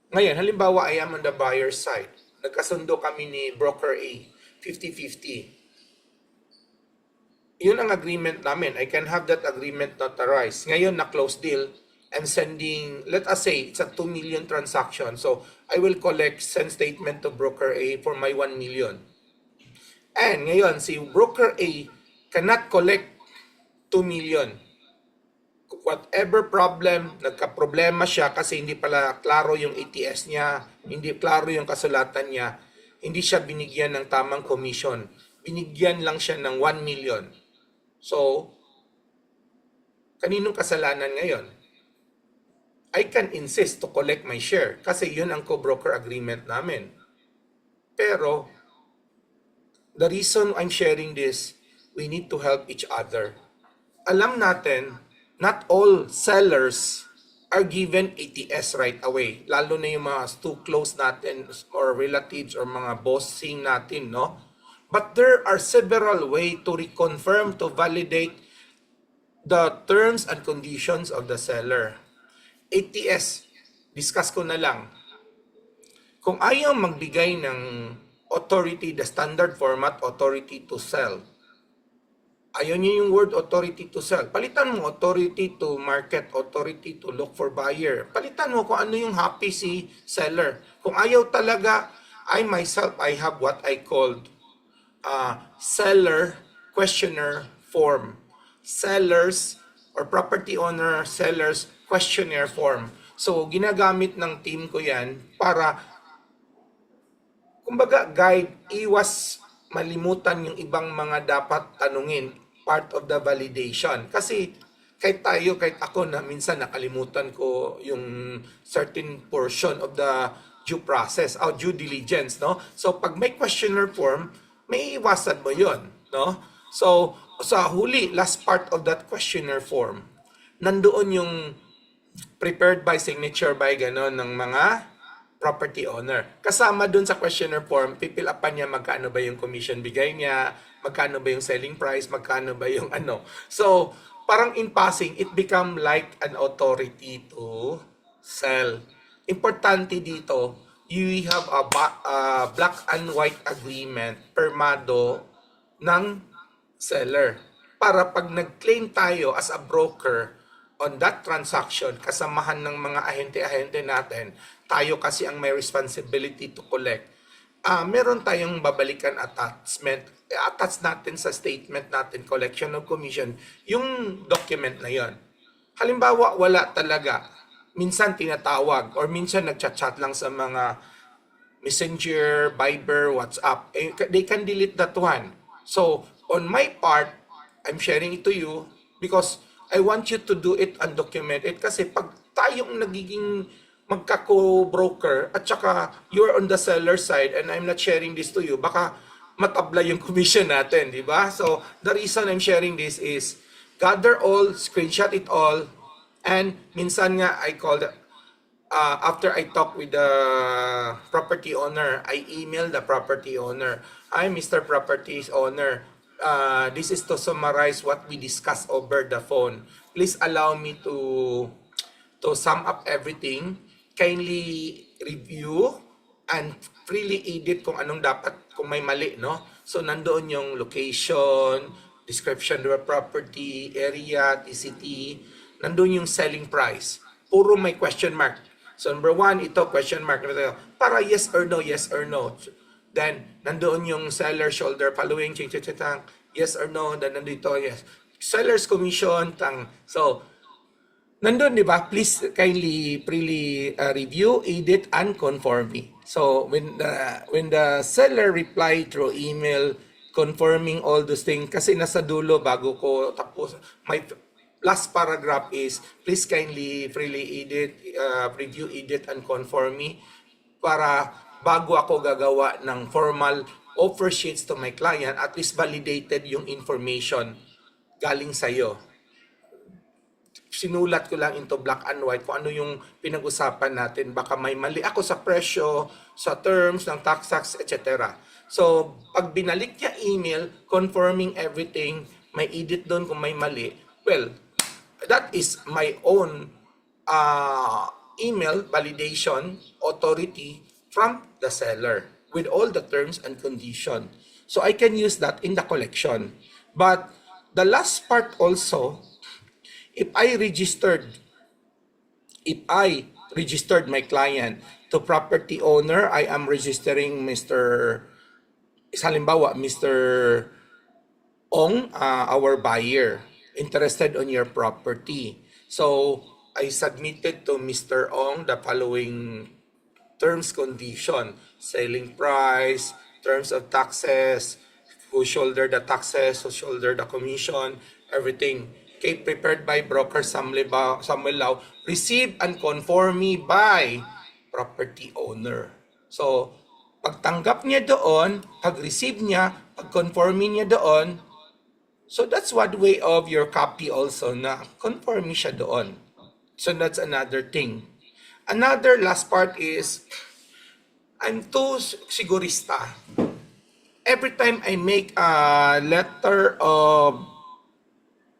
Ngayon, halimbawa, I am on the buyer side. Nagkasundo kami ni broker A, 50-50. Yun ang agreement namin. I can have that agreement notarized. Ngayon, na-close deal, I'm sending, let us say, it's a 2 million transaction. So, I will send statement to broker A for my 1 million. And ngayon, si broker A cannot collect 2 million. Whatever problem, nagka-problema siya kasi hindi pala klaro yung ATS niya, hindi klaro yung kasulatan niya, hindi siya binigyan ng tamang commission. Binigyan lang siya ng 1 million. So, kaninong kasalanan ngayon? I can insist to collect my share kasi yun ang co-broker agreement namin. Pero, the reason I'm sharing this, we need to help each other. Alam natin, not all sellers are given ATS right away. Lalo na yung mga too close natin or relatives or mga bossing natin, no? But there are several ways to reconfirm, to validate the terms and conditions of the seller. ATS, discuss ko na lang. Kung ayaw magbigay ng authority, the standard format, authority to sell, ayaw niyo yung word authority to sell. Palitan mo authority to market, authority to look for buyer. Palitan mo kung ano yung happy si seller. Kung ayaw talaga, I myself, I have what I called seller questionnaire form. Sellers or property owner sellers questionnaire form. So, ginagamit ng team ko yan para, kumbaga, guide, iwas malimutan yung ibang mga dapat tanungin, part of the validation. Kasi kahit tayo, kahit ako na minsan nakalimutan ko yung certain portion of the due process, or due diligence, no? So pag may questionnaire form, may iwasan mo yon, no? So sa huli, last part of that questionnaire form, nandoon yung prepared by, signature by, gano'n, ng mga property owner. Kasama dun sa questionnaire form, pipilapan niya magkano ba yung commission bigay niya, magkano ba yung selling price, magkano ba yung ano. So, parang in passing, it become like an authority to sell. Importante dito, you have a black and white agreement, permado, ng seller. Para pag nag-claim tayo as a broker on that transaction, kasamahan ng mga ahente-ahente natin, tayo kasi ang may responsibility to collect, meron tayong babalikan attachment. I-attach natin sa statement natin, collection of commission, yung document na yon. Halimbawa, wala talaga. Minsan tinatawag or minsan nagchat-chat lang sa mga Messenger, Viber, WhatsApp. They can delete that one. So, on my part, I'm sharing it to you because I want you to do it undocumented kasi pag tayong nagiging magkako-broker at saka you're on the seller side and I'm not sharing this to you, baka matabla yung commission natin, di ba? So, the reason I'm sharing this is gather all, screenshot it all, and minsan nga I call the, after I talk with the property owner, I email the property owner. Hi, Mr. Property Owner. This is to summarize what we discussed over the phone. Please allow me to sum up everything. Kindly review and freely edit kung anong dapat, kung may mali, no? So, nandoon yung location, description of the property, area, TCT, nandoon yung selling price. Puro may question mark. So, number 1, ito, question mark. Para yes or no, yes or no. Then, nandoon yung seller shoulder following, ching-ching-ching, yes or no, then nandito, yes. Seller's commission, so, nandun, di ba? Please kindly, freely review, edit, and conform me. So, when the seller reply through email, confirming all those things, kasi nasa dulo, bago ko tapos, my last paragraph is, please kindly, freely edit, review, edit, and conform me, para bago ako gagawa ng formal offer sheets to my client, at least validated yung information galing sa'yo. Sinulat ko lang into black and white kung ano yung pinag-usapan natin. Baka may mali ako sa presyo, sa terms ng tax, etc. So, pag binalik niya email, confirming everything, may edit doon kung may mali, well, that is my own email validation authority from the seller with all the terms and conditions. So I can use that in the collection. But the last part also, if I registered my client to property owner, I am registering halimbawa, Mr. Ong, our buyer, interested on your property. So I submitted to Mr. Ong the following terms, condition, selling price, terms of taxes, who shoulder the taxes, who shoulder the commission, everything. Okay, prepared by broker Samuel Lau, received and conform me by property owner. So, pagtanggap niya doon, pag-receive niya, pag-conforming niya doon, so that's one way of your copy also na conform siya doon. So that's another thing. Another last part is, I'm too sigurista. Every time I make a letter of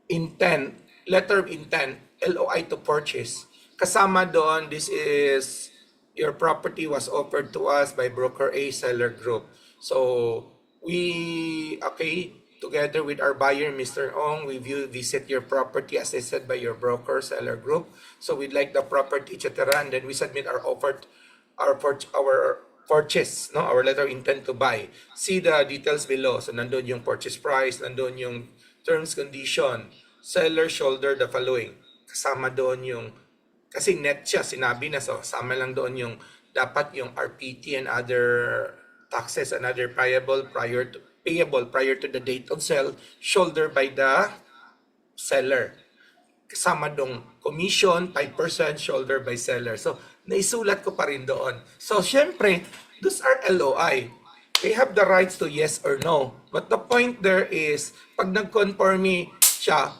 intent, LOI to purchase, kasama doon, this is your property was offered to us by broker A seller group. So we, okay, together with our buyer, Mr. Ong, we visit your property as I said by your broker seller group. So we'd like the property, etc. And then we submit our offer, our purchase, no, our letter of intent to buy. See the details below. So nandun yung purchase price, nandun yung terms, condition. Seller shoulder the following. Kasama doon yung, kasi net siya, sinabi na, so sama lang doon yung dapat yung RPT and other taxes and other payable prior to the date of sale, shoulder by the seller. Kasama dong commission, 5% shoulder by seller. So, naisulat ko pa rin doon. So, syempre, those are LOI. They have the rights to yes or no. But the point there is, pag nag-conforme siya,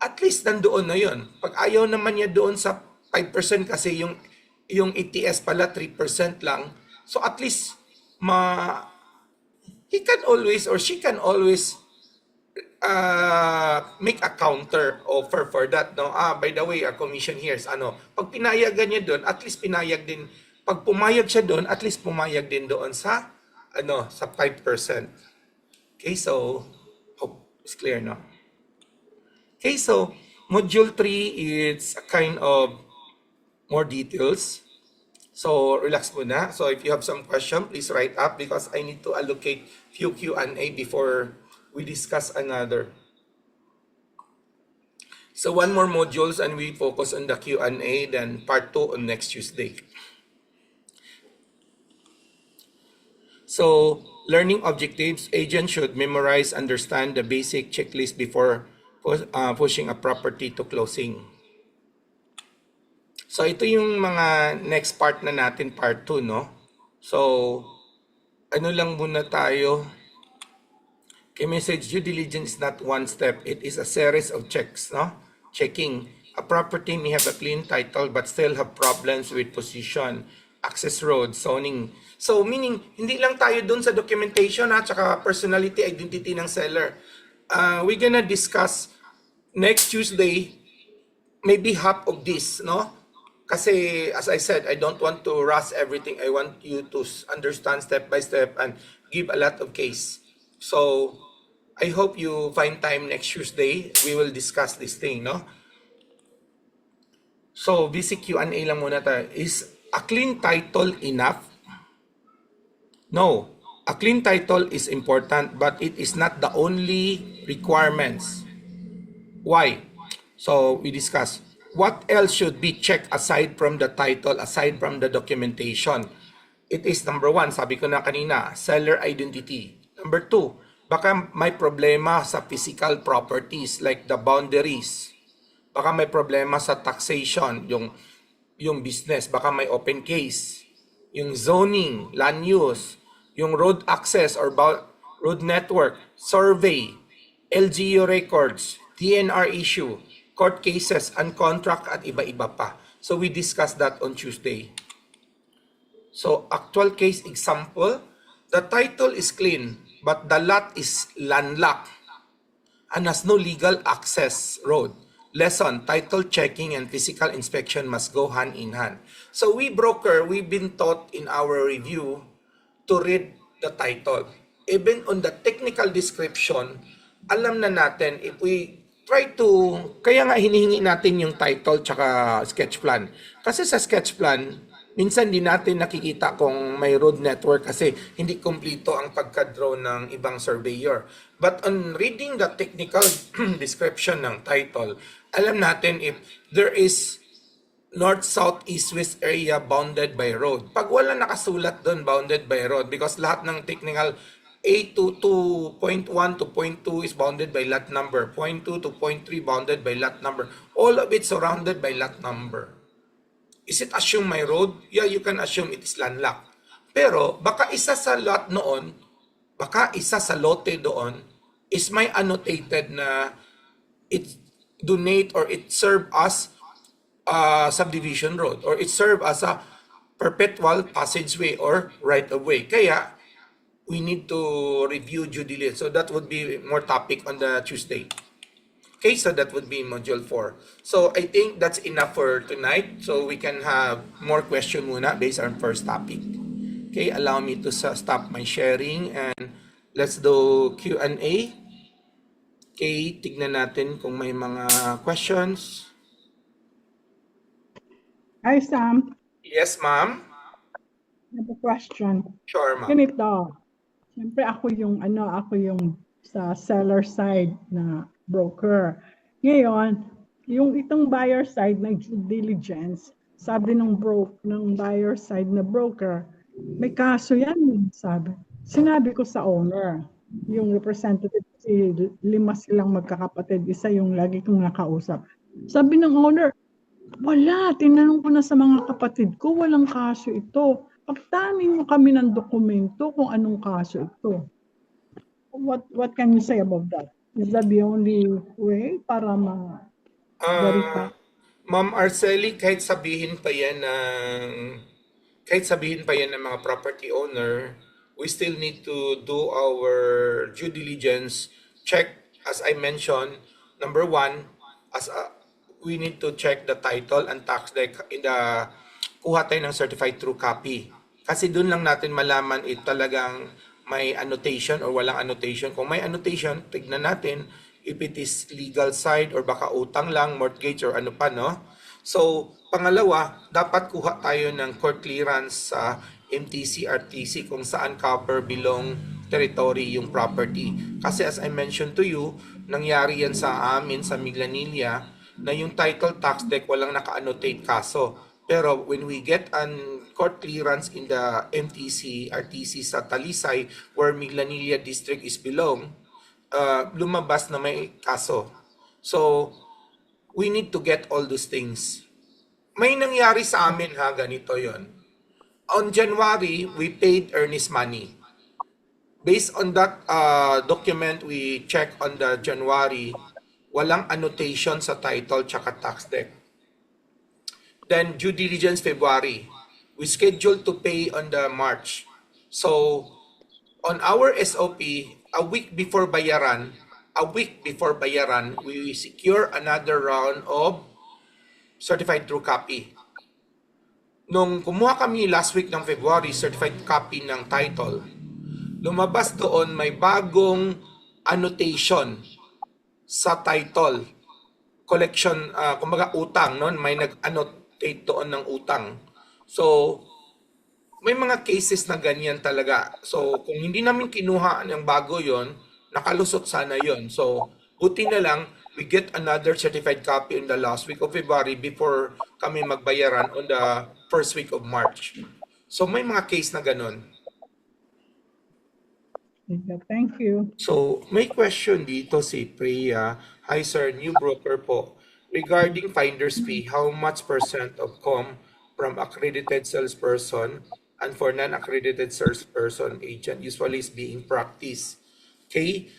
at least nandoon na yun. Pag ayaw naman niya doon sa 5% kasi yung ETS pala 3% lang. So, at least, he can always or she can always make a counter offer for that, no? By the way, our commission here is ano, pag pinayagan niya doon, at least pinayag din, pag pumayag siya doon, at least pumayag din doon sa ano, sa 5%. Okay, so hope it's clear now. Okay, so module 3 is a kind of more details. So relax muna. So if you have some question, please write up because I need to allocate few Q&A before we discuss another. So one more modules and we focus on the Q&A, then part 2 on next Tuesday. So learning objectives, agent should memorize, understand the basic checklist before pushing a property to closing. So ito yung mga next part na natin, part 2, no? So ano lang muna tayo. Key message, due diligence is not one step. It is a series of checks, no? Checking. A property may have a clean title but still have problems with position, access road, zoning. So meaning, hindi lang tayo dun sa documentation at saka personality, identity ng seller. We're gonna discuss next Tuesday, maybe half of this, no? Kasi as I said, I don't want to rush everything. I want you to understand step by step and give a lot of case. So I hope you find time next Tuesday. We will discuss this thing, no? So basic Q&A lang muna tayo. Is a clean title enough? No. A clean title is important, but it is not the only requirements. Why? So we discuss. What else should be checked aside from the title, aside from the documentation? It is number 1, sabi ko na kanina, seller identity. Number 2, baka may problema sa physical properties like the boundaries. Baka may problema sa taxation, yung business, baka may open case. Yung zoning, land use, yung road access or road network, survey, LGU records, DNR issue, court cases, and contract at iba-iba pa. So we discussed that on Tuesday. So actual case example, the title is clean, but the lot is landlocked and has no legal access road. Lesson, title checking and physical inspection must go hand in hand. So we broker, we've been taught in our review to read the title. Even on the technical description, alam na natin if we try to, kaya nga hinihingi natin yung title tsaka sketch plan. Kasi sa sketch plan, minsan di natin nakikita kung may road network kasi hindi kompleto ang pagka-draw ng ibang surveyor. But on reading the technical description ng title, alam natin if there is north, south, east, west area bounded by road. Pag wala nakasulat doon bounded by road, because lahat ng technical A to 2.1 to 0.2 is bounded by lot number. 0.2 to 0.3 bounded by lot number. All of it surrounded by lot number. Is it assume my road? Yeah, you can assume it is landlocked. Pero baka isa sa lot noon, baka isa sa lote doon is may annotated na it donate or it serve as a subdivision road or it serve as a perpetual passageway or right of way. Kaya we need to review due diligence. So that would be more topic on the Tuesday. Okay, so that would be module 4. So I think that's enough for tonight. So we can have more question muna based on first topic. Okay, allow me to stop my sharing and let's do Q&A. Okay, tignan natin kung may mga questions. Hi, Sam. Yes, ma'am. I have a question. Sure, ma'am. Ganito. Siyempre ako yung sa seller side na broker. Ngayon, yung itong buyer side na due diligence, sabi ng buyer side na broker, may kaso yan, sabi. Sinabi ko sa owner, yung representative, lima silang magkakapatid, isa yung lagi kong nakausap. Sabi ng owner, wala, tinanong ko na sa mga kapatid ko, walang kaso ito. Pagtanin mo kami ng dokumento kung anong kaso ito. What can you say about that? Is that the only way para ma-verify? Ma'am Arceli, kahit sabihin pa yan ng mga property owner, we still need to do our due diligence check. As I mentioned, number one, we need to check the title and tax deed in the kuha tayo ng certified true copy. Kasi doon lang natin malaman talagang may annotation or walang annotation. Kung may annotation, tignan natin if it is legal side or baka utang lang, mortgage or ano pa, no? So, pangalawa, dapat kuha tayo ng court clearance sa MTC, RTC kung saan cover belong territory yung property. Kasi as I mentioned to you, nangyari yan sa amin sa Miglanilla na yung title tax deck walang naka-annotate kaso. Pero when we get an court clearance in the MTC, RTC sa Talisay where Miglanilla district is belong, lumabas na may kaso. So, we need to get all those things. May nangyari sa amin ha, ganito yon. On January, we paid earnest money. Based on that document we check on the January, walang annotation sa title tsaka tax deck. Then due diligence February, we scheduled to pay on the March. So on our SOP, a week before bayaran, we secure another round of certified true copy. Nung kumuha kami last week ng February, certified copy ng title, lumabas doon may bagong annotation sa title. Collection, kumbaga utang, no? May nag-annotate doon ng utang. So, may mga cases na ganyan talaga. So, kung hindi namin kinuha ng bago yon, nakalusot sana yon. So, buti na lang, we get another certified copy in the last week of February before kami magbayaran on the first week of March. So, may mga case na ganun. Thank you. So, may question dito si Priya. Hi sir, new broker po. Regarding finder's fee, how much percent of com from accredited salesperson and for non-accredited salesperson agent usually is being practiced? Okay?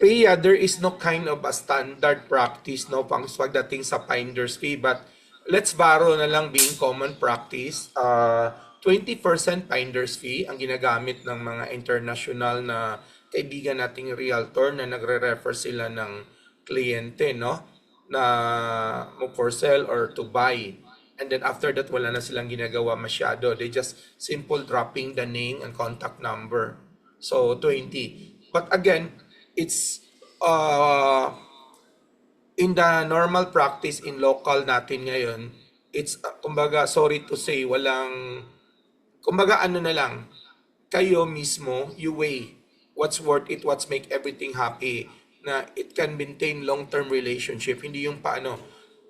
Priya, there is no kind of a standard practice, no, pagdating sa finder's fee, but let's borrow na lang being common practice. 20% finder's fee ang ginagamit ng mga international na kaibigan nating realtor na nagre-refer sila ng kliyente, no? Na for sell or to buy. And then after that, wala na silang ginagawa masyado. They just simple dropping the name and contact number. So, 20. But again, it's in the normal practice in local natin ngayon, it's kumbaga, sorry to say, kumbaga ano na lang, kayo mismo, you weigh what's worth it, what's make everything happy, na it can maintain long-term relationship, hindi yung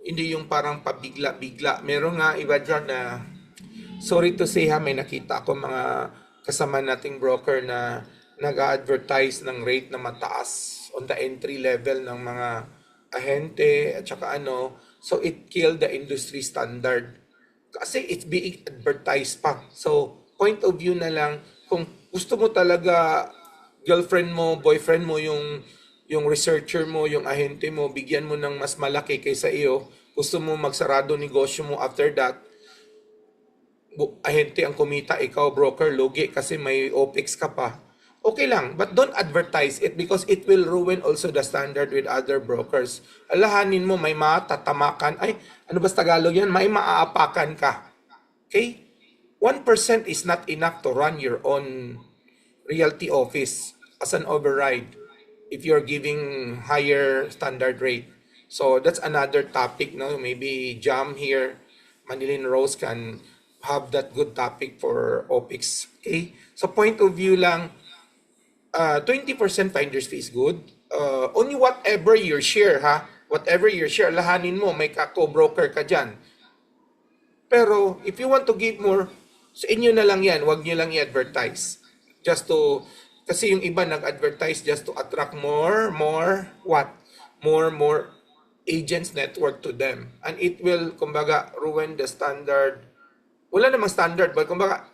hindi yung parang pabigla-bigla. Meron nga iba dyan na, sorry to say ha, may nakita ako mga kasama nating broker na nag-advertise ng rate na mataas on the entry level ng mga ahente at saka so it killed the industry standard. Kasi it's being advertised pa. So, point of view na lang, kung gusto mo talaga, girlfriend mo, boyfriend mo, yung researcher mo, yung ahente mo, bigyan mo ng mas malaki kaysa iyo, gusto mo magsarado negosyo mo after that, ahente ang kumita, ikaw broker, lugi kasi may OPEX ka pa. okay lang, but don't advertise it because it will ruin also the standard with other brokers. Alahanin mo, may matatamakan, ay, ano ba sa Tagalog yan? May maaapakan ka. Okay? 1% is not enough to run your own realty office as an override if you're giving higher standard rate. So that's another topic, no? Maybe Jam here, Manilin Rose can have that good topic for OPIX. Okay? So point of view lang, 20% finder's fee is good. Only whatever your share, ha? Whatever your share, lahanin mo, may co-broker ka dyan. Pero if you want to give more, sa inyo na lang yan, wag nyo lang i-advertise. Just to, kasi yung iba nag-advertise just to attract what? More agents network to them. And it will, kumbaga, ruin the standard. Wala namang standard, but kumbaga,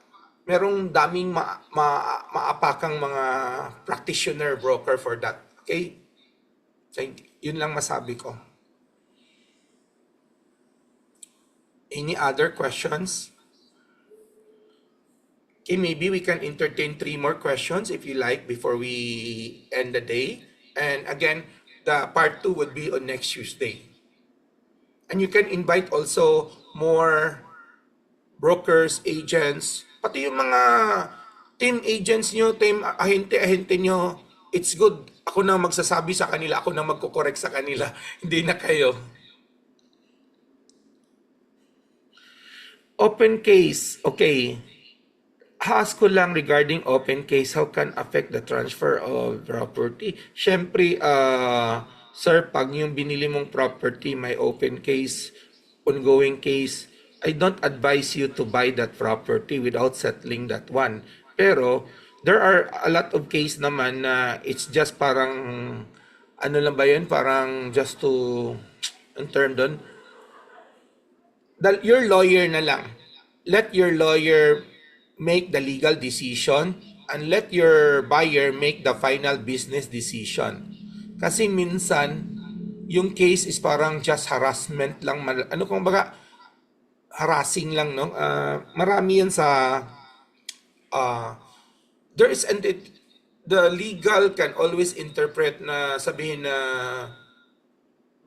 merong daming maapakang mga practitioner broker for that. Okay? So, yun lang masabi ko. Any other questions? Okay, maybe we can entertain 3 more questions if you like before we end the day. And again, the part 2 would be on next Tuesday. And you can invite also more brokers, agents, pati yung mga team agents nyo, team ahente nyo. It's good. Ako na magsasabi sa kanila, ako na magkukorek sa kanila. Hindi na kayo. Open case, okay. Ask ko lang regarding open case, how can affect the transfer of property? Siyempre, sir, pag yung binili mong property, may open case, ongoing case, I don't advise you to buy that property without settling that one. Pero, there are a lot of case naman na it's just parang, ano lang ba yun? Parang just to, ang term doon, your lawyer na lang. Let your lawyer make the legal decision and let your buyer make the final business decision. Kasi minsan, yung case is parang just harassment lang. Ano kung baga, harassing lang, no? Marami yan sa... there is... And the legal can always interpret na sabihin na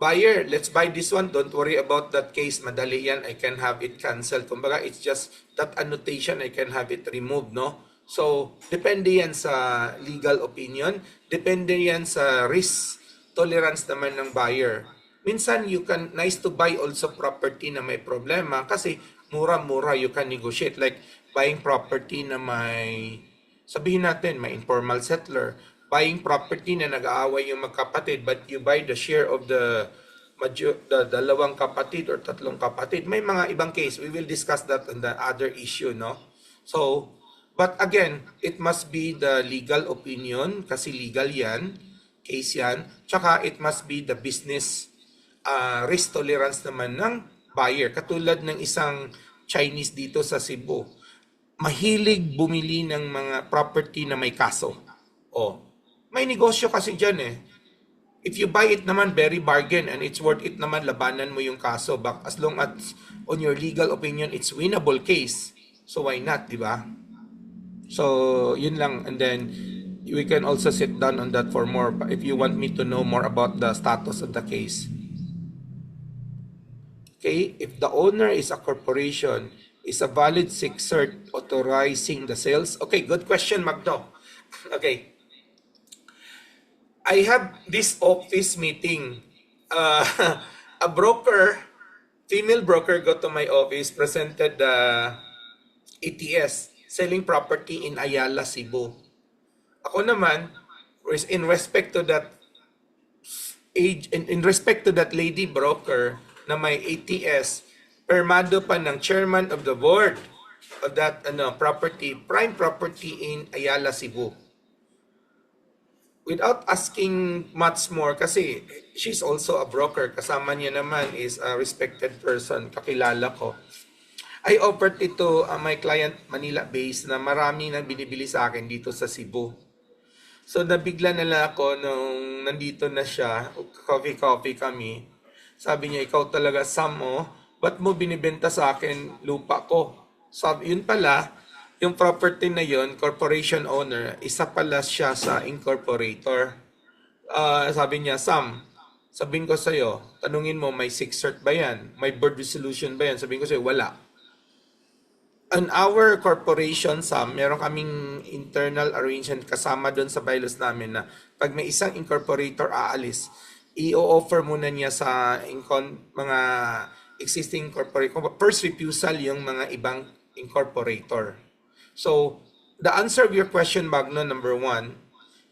buyer, let's buy this one. Don't worry about that case. Madali yan. I can have it canceled. Kumbaga, it's just that annotation. I can have it removed, no? So, depende yan sa legal opinion. Depende yan sa risk tolerance naman ng buyer. Minsan, nice to buy also property na may problema kasi mura-mura you can negotiate. Like, buying property na may, sabihin natin, may informal settler. Buying property na nag-aaway yung magkapatid but you buy the share of the dalawang kapatid or tatlong kapatid. May mga ibang case. We will discuss that on the other issue, no? So, but again, it must be the legal opinion kasi legal yan, case yan. Tsaka it must be the business risk tolerance naman ng buyer. Katulad ng isang Chinese dito sa Cebu. Mahilig bumili ng mga property na may kaso. Oh, may negosyo kasi dyan eh. If you buy it naman, very bargain and it's worth it naman, labanan mo yung kaso. But as long as on your legal opinion, it's winnable case. So why not, di ba? So, yun lang. And then, we can also sit down on that for more if you want me to know more about the status of the case. Okay, if the owner is a corporation, is a valid SIC cert authorizing the sales? Okay, good question, Magno. Okay. I have this office meeting. A broker, female broker, got to my office, presented the ATS, selling property in Ayala, Cebu. Ako naman, in respect to that in respect to that lady broker na may ATS, permado pa ng chairman of the board of that property, prime property in Ayala, Cebu. Without asking much more, kasi she's also a broker, kasama niya naman is a respected person, kakilala ko. I offered it to my client Manila-based na marami nang binibili sa akin dito sa Cebu. So nabigla na lang ako nung nandito na siya, coffee kami. Sabi niya, ikaw talaga Sam, ba't mo binibenta sa akin lupa ko? Sabi, yun pala, yung property na yon, corporation owner, isa pala siya sa incorporator. Sabi niya, Sam, sabihin ko sa'yo, tanungin mo, may 6 cert ba yan? May board resolution ba yan? Sabihin ko sa'yo, wala. On our corporation, Sam, meron kaming internal arrangement kasama doon sa bylaws namin na pag may isang incorporator aalis, i-offer muna niya sa mga existing incorporator. First refusal yung mga ibang incorporator. So, the answer of your question, Magno, number 1,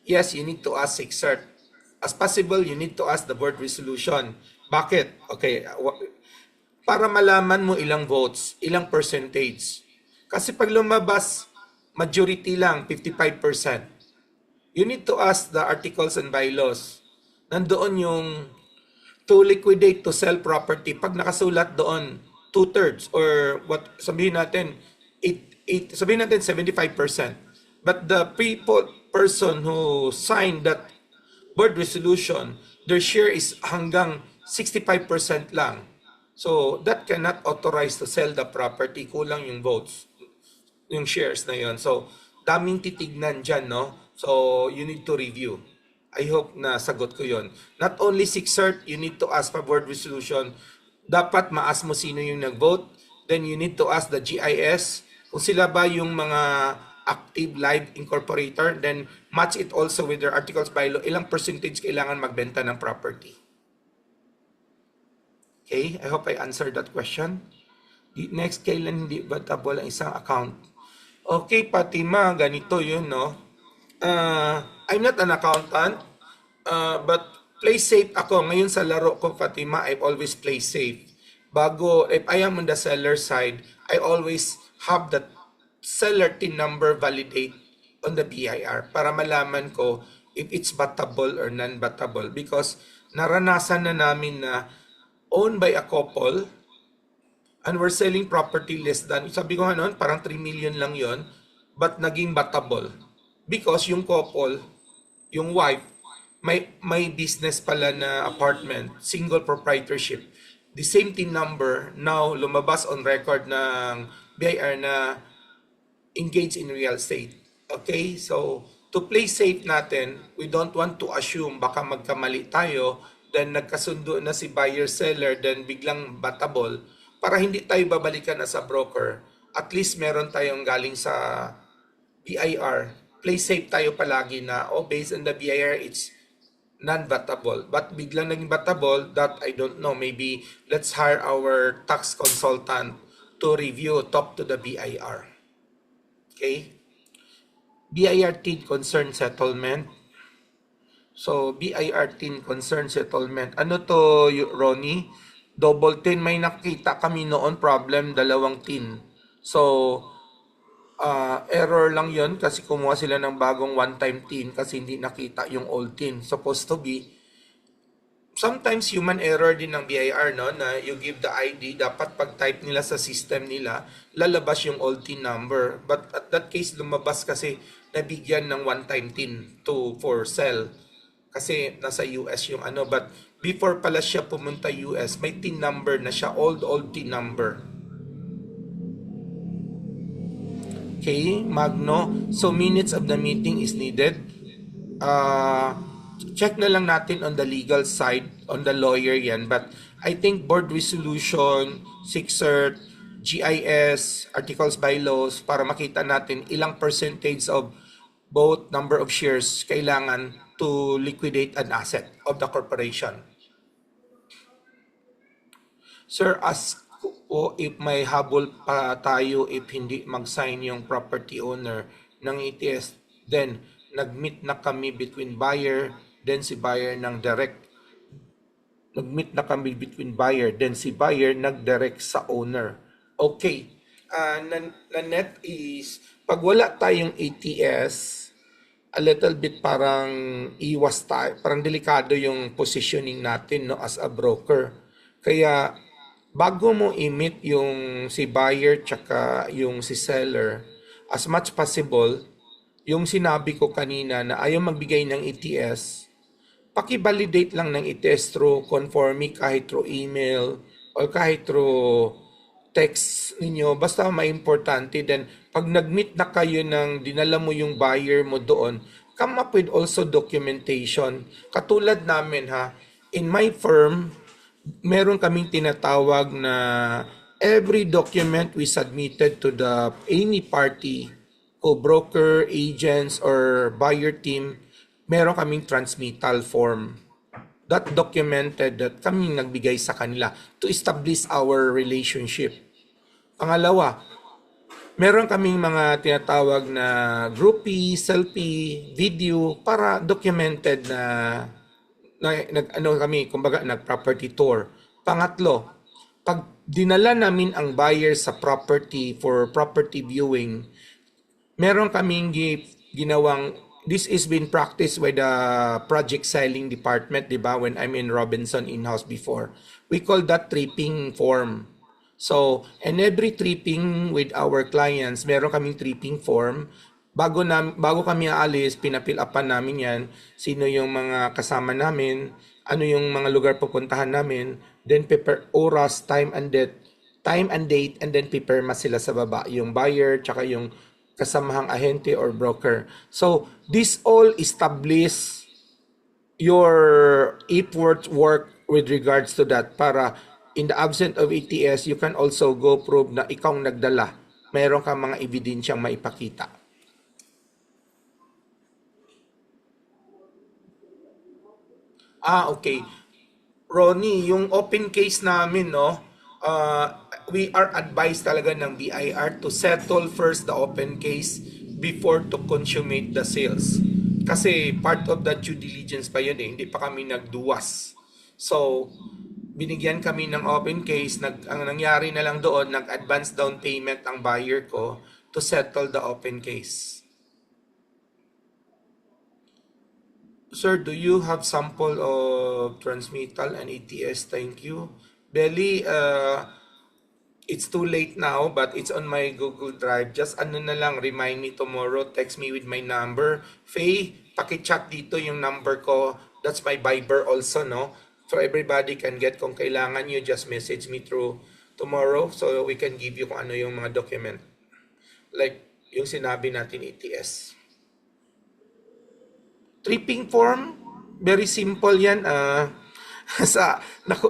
yes, you need to ask 6 cert. As possible, you need to ask the board resolution. Bakit? Okay, para malaman mo ilang votes, ilang percentage. Kasi pag lumabas, majority lang, 55%. You need to ask the articles and bylaws. Nandoon yung to liquidate, to sell property. Pag nakasulat doon, 2/3 or what, sabihin natin, sabihin natin 75%. But the person who signed that board resolution, their share is hanggang 65% lang. So, that cannot authorize to sell the property. Kulang yung votes, yung shares na yon. So, daming titignan dyan, no? So, you need to review. I hope na sagot ko yon. Not only 6 cert, you need to ask for board resolution. Dapat ma-ask mo sino yung nag-vote. Then, you need to ask the GIS. Kung sila ba yung mga active live incorporator, then match it also with their articles bylaw. Ilang percentage kailangan magbenta ng property. Okay, I hope I answered that question. Next, kailan hindi batable ang isang account? Okay, Fatima, ganito yun, no? I'm not an accountant, but play safe ako. Ngayon sa laro ko, Fatima, I always play safe. If I am on the seller side, I always have the seller TIN number validate on the BIR para malaman ko if it's battable or non-battable. Because naranasan na namin na owned by a couple and we're selling property less than, sabi ko nga noon, parang 3 million lang yon, but naging battable. Because yung couple, yung wife, may business pala na apartment, single proprietorship. The same TIN number, now lumabas on record ng BIR na engage in real estate. Okay? So, to play safe natin, we don't want to assume baka magkamali tayo, then nagkasundo na si buyer-seller, then biglang battable, para hindi tayo babalikan na sa broker. At least meron tayong galing sa BIR. Play safe tayo palagi na, based on the BIR, it's non-battable. But biglang naging battable, that I don't know. Maybe let's hire our tax consultant to review, talk to the BIR. Okay? BIR TIN concern settlement. So, BIR TIN concern settlement. Ano to, Ronnie? Double TIN. May nakita kami noon problem, 2 TIN. So, error lang yon kasi kumuha sila ng bagong one-time TIN kasi hindi nakita yung old TIN. Supposed to be, sometimes human error din ng BIR, no, na you give the ID, dapat pag-type nila sa system nila, lalabas yung old TIN number. But at that case, lumabas kasi nabigyan ng one-time TIN for sell. Kasi nasa US yung ano, but before pala siya pumunta US, may TIN number na siya, old TIN number. Okay, Magno. So minutes of the meeting is needed. Check na lang natin on the legal side, on the lawyer yan. But I think board resolution, 6 cert, GIS, articles bylaws, para makita natin ilang percentage of both number of shares kailangan to liquidate an asset of the corporation. Sir, ask ko if may habol pa tayo if hindi mag-sign yung property owner ng ETS. Then, nag-meet na kami between buyer, then si buyer ng direct. Nag-meet na kami between buyer, then si buyer nag-direct sa owner. Okay. Na net is, pag wala tayong ETS, a little bit parang iwas tayo, parang delikado yung positioning natin, no, as a broker. Kaya bago mo i-meet yung si buyer tsaka yung si seller, as much possible, yung sinabi ko kanina na ayaw magbigay ng ETS, paki-validate lang ng ETS through conforming, kahit through email or kahit through text ninyo, basta may importante. Then, pag nag-meet na kayo ng dinala mo yung buyer mo doon, come up with also documentation. Katulad namin ha, in my firm, meron kaming tinatawag na every document we submitted to the any party, o broker, agents, or buyer team, meron kaming transmittal form that documented that kami nagbigay sa kanila to establish our relationship. Pangalawa, meron kaming mga tinatawag na groupie, selfie, video para documented ano kami, kumbaga nag-property tour. Pangatlo, pag dinala namin ang buyer sa property for property viewing, meron kaming ginawang, this is been practiced by the project selling department, di ba, when I'm in Robinson in-house before. We call that tripping form. So, and every tripping with our clients, meron kaming tripping form. Bago kami aalis, pinapil upan namin yan, sino yung mga kasama namin, ano yung mga lugar pupuntahan namin, then prepare oras, time and date, and then prepare sila sa baba, yung buyer, tsaka yung kasamahang ahente or broker. So, this all establish your Ipworth work with regards to that para in the absence of ETS, you can also go prove na ikaw nagdala. Meron kang mga ebidensyang maipakita. Okay. Ronnie, yung open case namin, no, we are advised talaga ng BIR to settle first the open case before to consummate the sales. Kasi part of the due diligence pa yun eh, hindi pa kami nagduwas. So, binigyan kami ng open case, ang nangyari na lang doon, nag-advance down payment ang buyer ko to settle the open case. Sir, do you have sample of transmittal and ETS? Thank you. Belly, it's too late now, but it's on my Google Drive. Just ano na lang, remind me tomorrow, text me with my number. Faye, paki-chat dito yung number ko. That's my Viber also, no? So everybody can get, kung kailangan nyo, just message me through tomorrow so we can give you kung ano yung mga document. Like yung sinabi natin, ETS. Tripping form, very simple yan.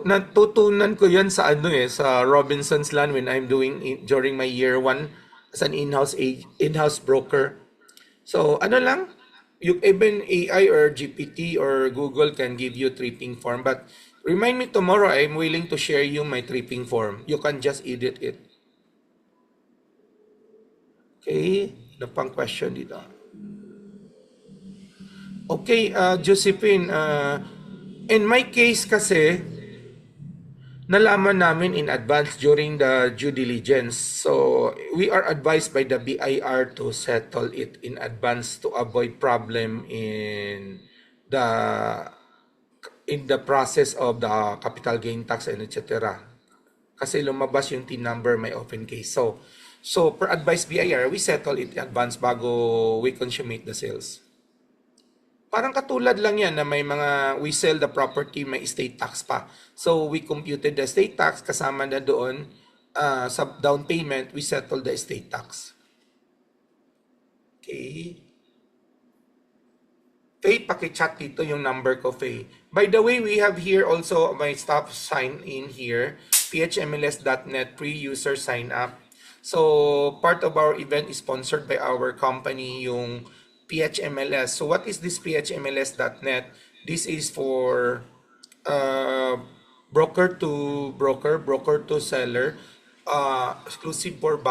Natutunan ko yan sa sa Robinson's Land when I'm doing during my year 1 as an in-house broker. So ano lang, even AI or GPT or Google can give you tripping form, but remind me tomorrow, I'm willing to share you my tripping form. You can just edit it. Okay, ano pang question dito? Okay, Josephine, in my case kasi, nalaman namin in advance during the due diligence. So, we are advised by the BIR to settle it in advance to avoid problem in the process of the capital gain tax and etc. Kasi lumabas yung TIN number, may open case. So per advice BIR, we settle it in advance bago we consummate the sales. Parang katulad lang yan na may mga, we sell the property, may estate tax pa. So, we computed the estate tax, kasama na doon, sa down payment, we settle the estate tax. Okay. Faye, paki-chat dito yung number ko, Faye. By the way, we have here also my staff sign in here, phmls.net pre-user sign up. So, part of our event is sponsored by our company, yung PHMLS. So what is this PHMLS.net? This is for broker to broker, broker to seller, exclusive for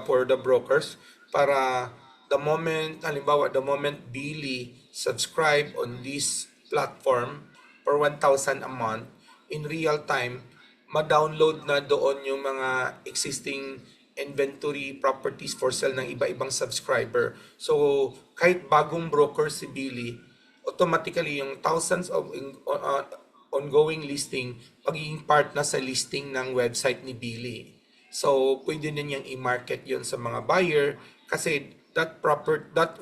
for the brokers para the moment, halimbawa, the moment Billy subscribe on this platform for 1,000 a month, in real time, ma-download na doon yung mga existing inventory properties for sale ng iba-ibang subscriber. So, kahit bagong broker si Billy, automatically yung thousands of ongoing listing, magiging part na sa listing ng website ni Billy. So, pwede na niyang i-market yon sa mga buyer kasi that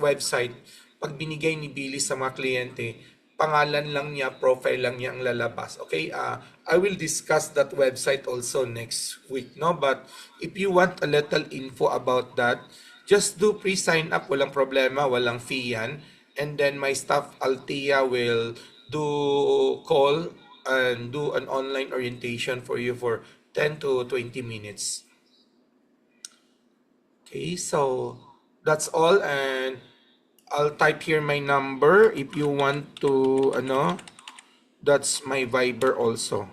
website, pag binigay ni Billy sa mga kliyente, pangalan lang niya, profile lang niya ang lalabas. Okay? I will discuss that website also next week, no? But if you want a little info about that, just do pre-sign up. Walang problema, walang fee yan. And then my staff, Altia, will do call and do an online orientation for you for 10 to 20 minutes. Okay, so that's all, and I'll type here my number if you want to, that's my Viber also.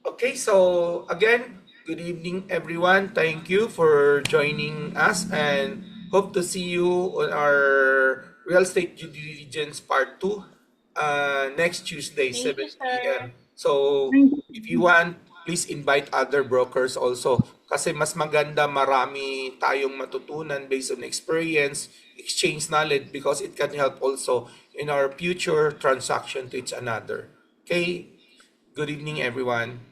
Okay, so again, good evening everyone. Thank you for joining us and hope to see you on our real estate due diligence part 2 next Tuesday, Thank 7 you, sir. p.m. So Thank you. if you want, please invite other brokers also kasi mas maganda, marami tayong matutunan based on experience, exchange knowledge because it can help also in our future transaction to each another. Okay? Good evening everyone.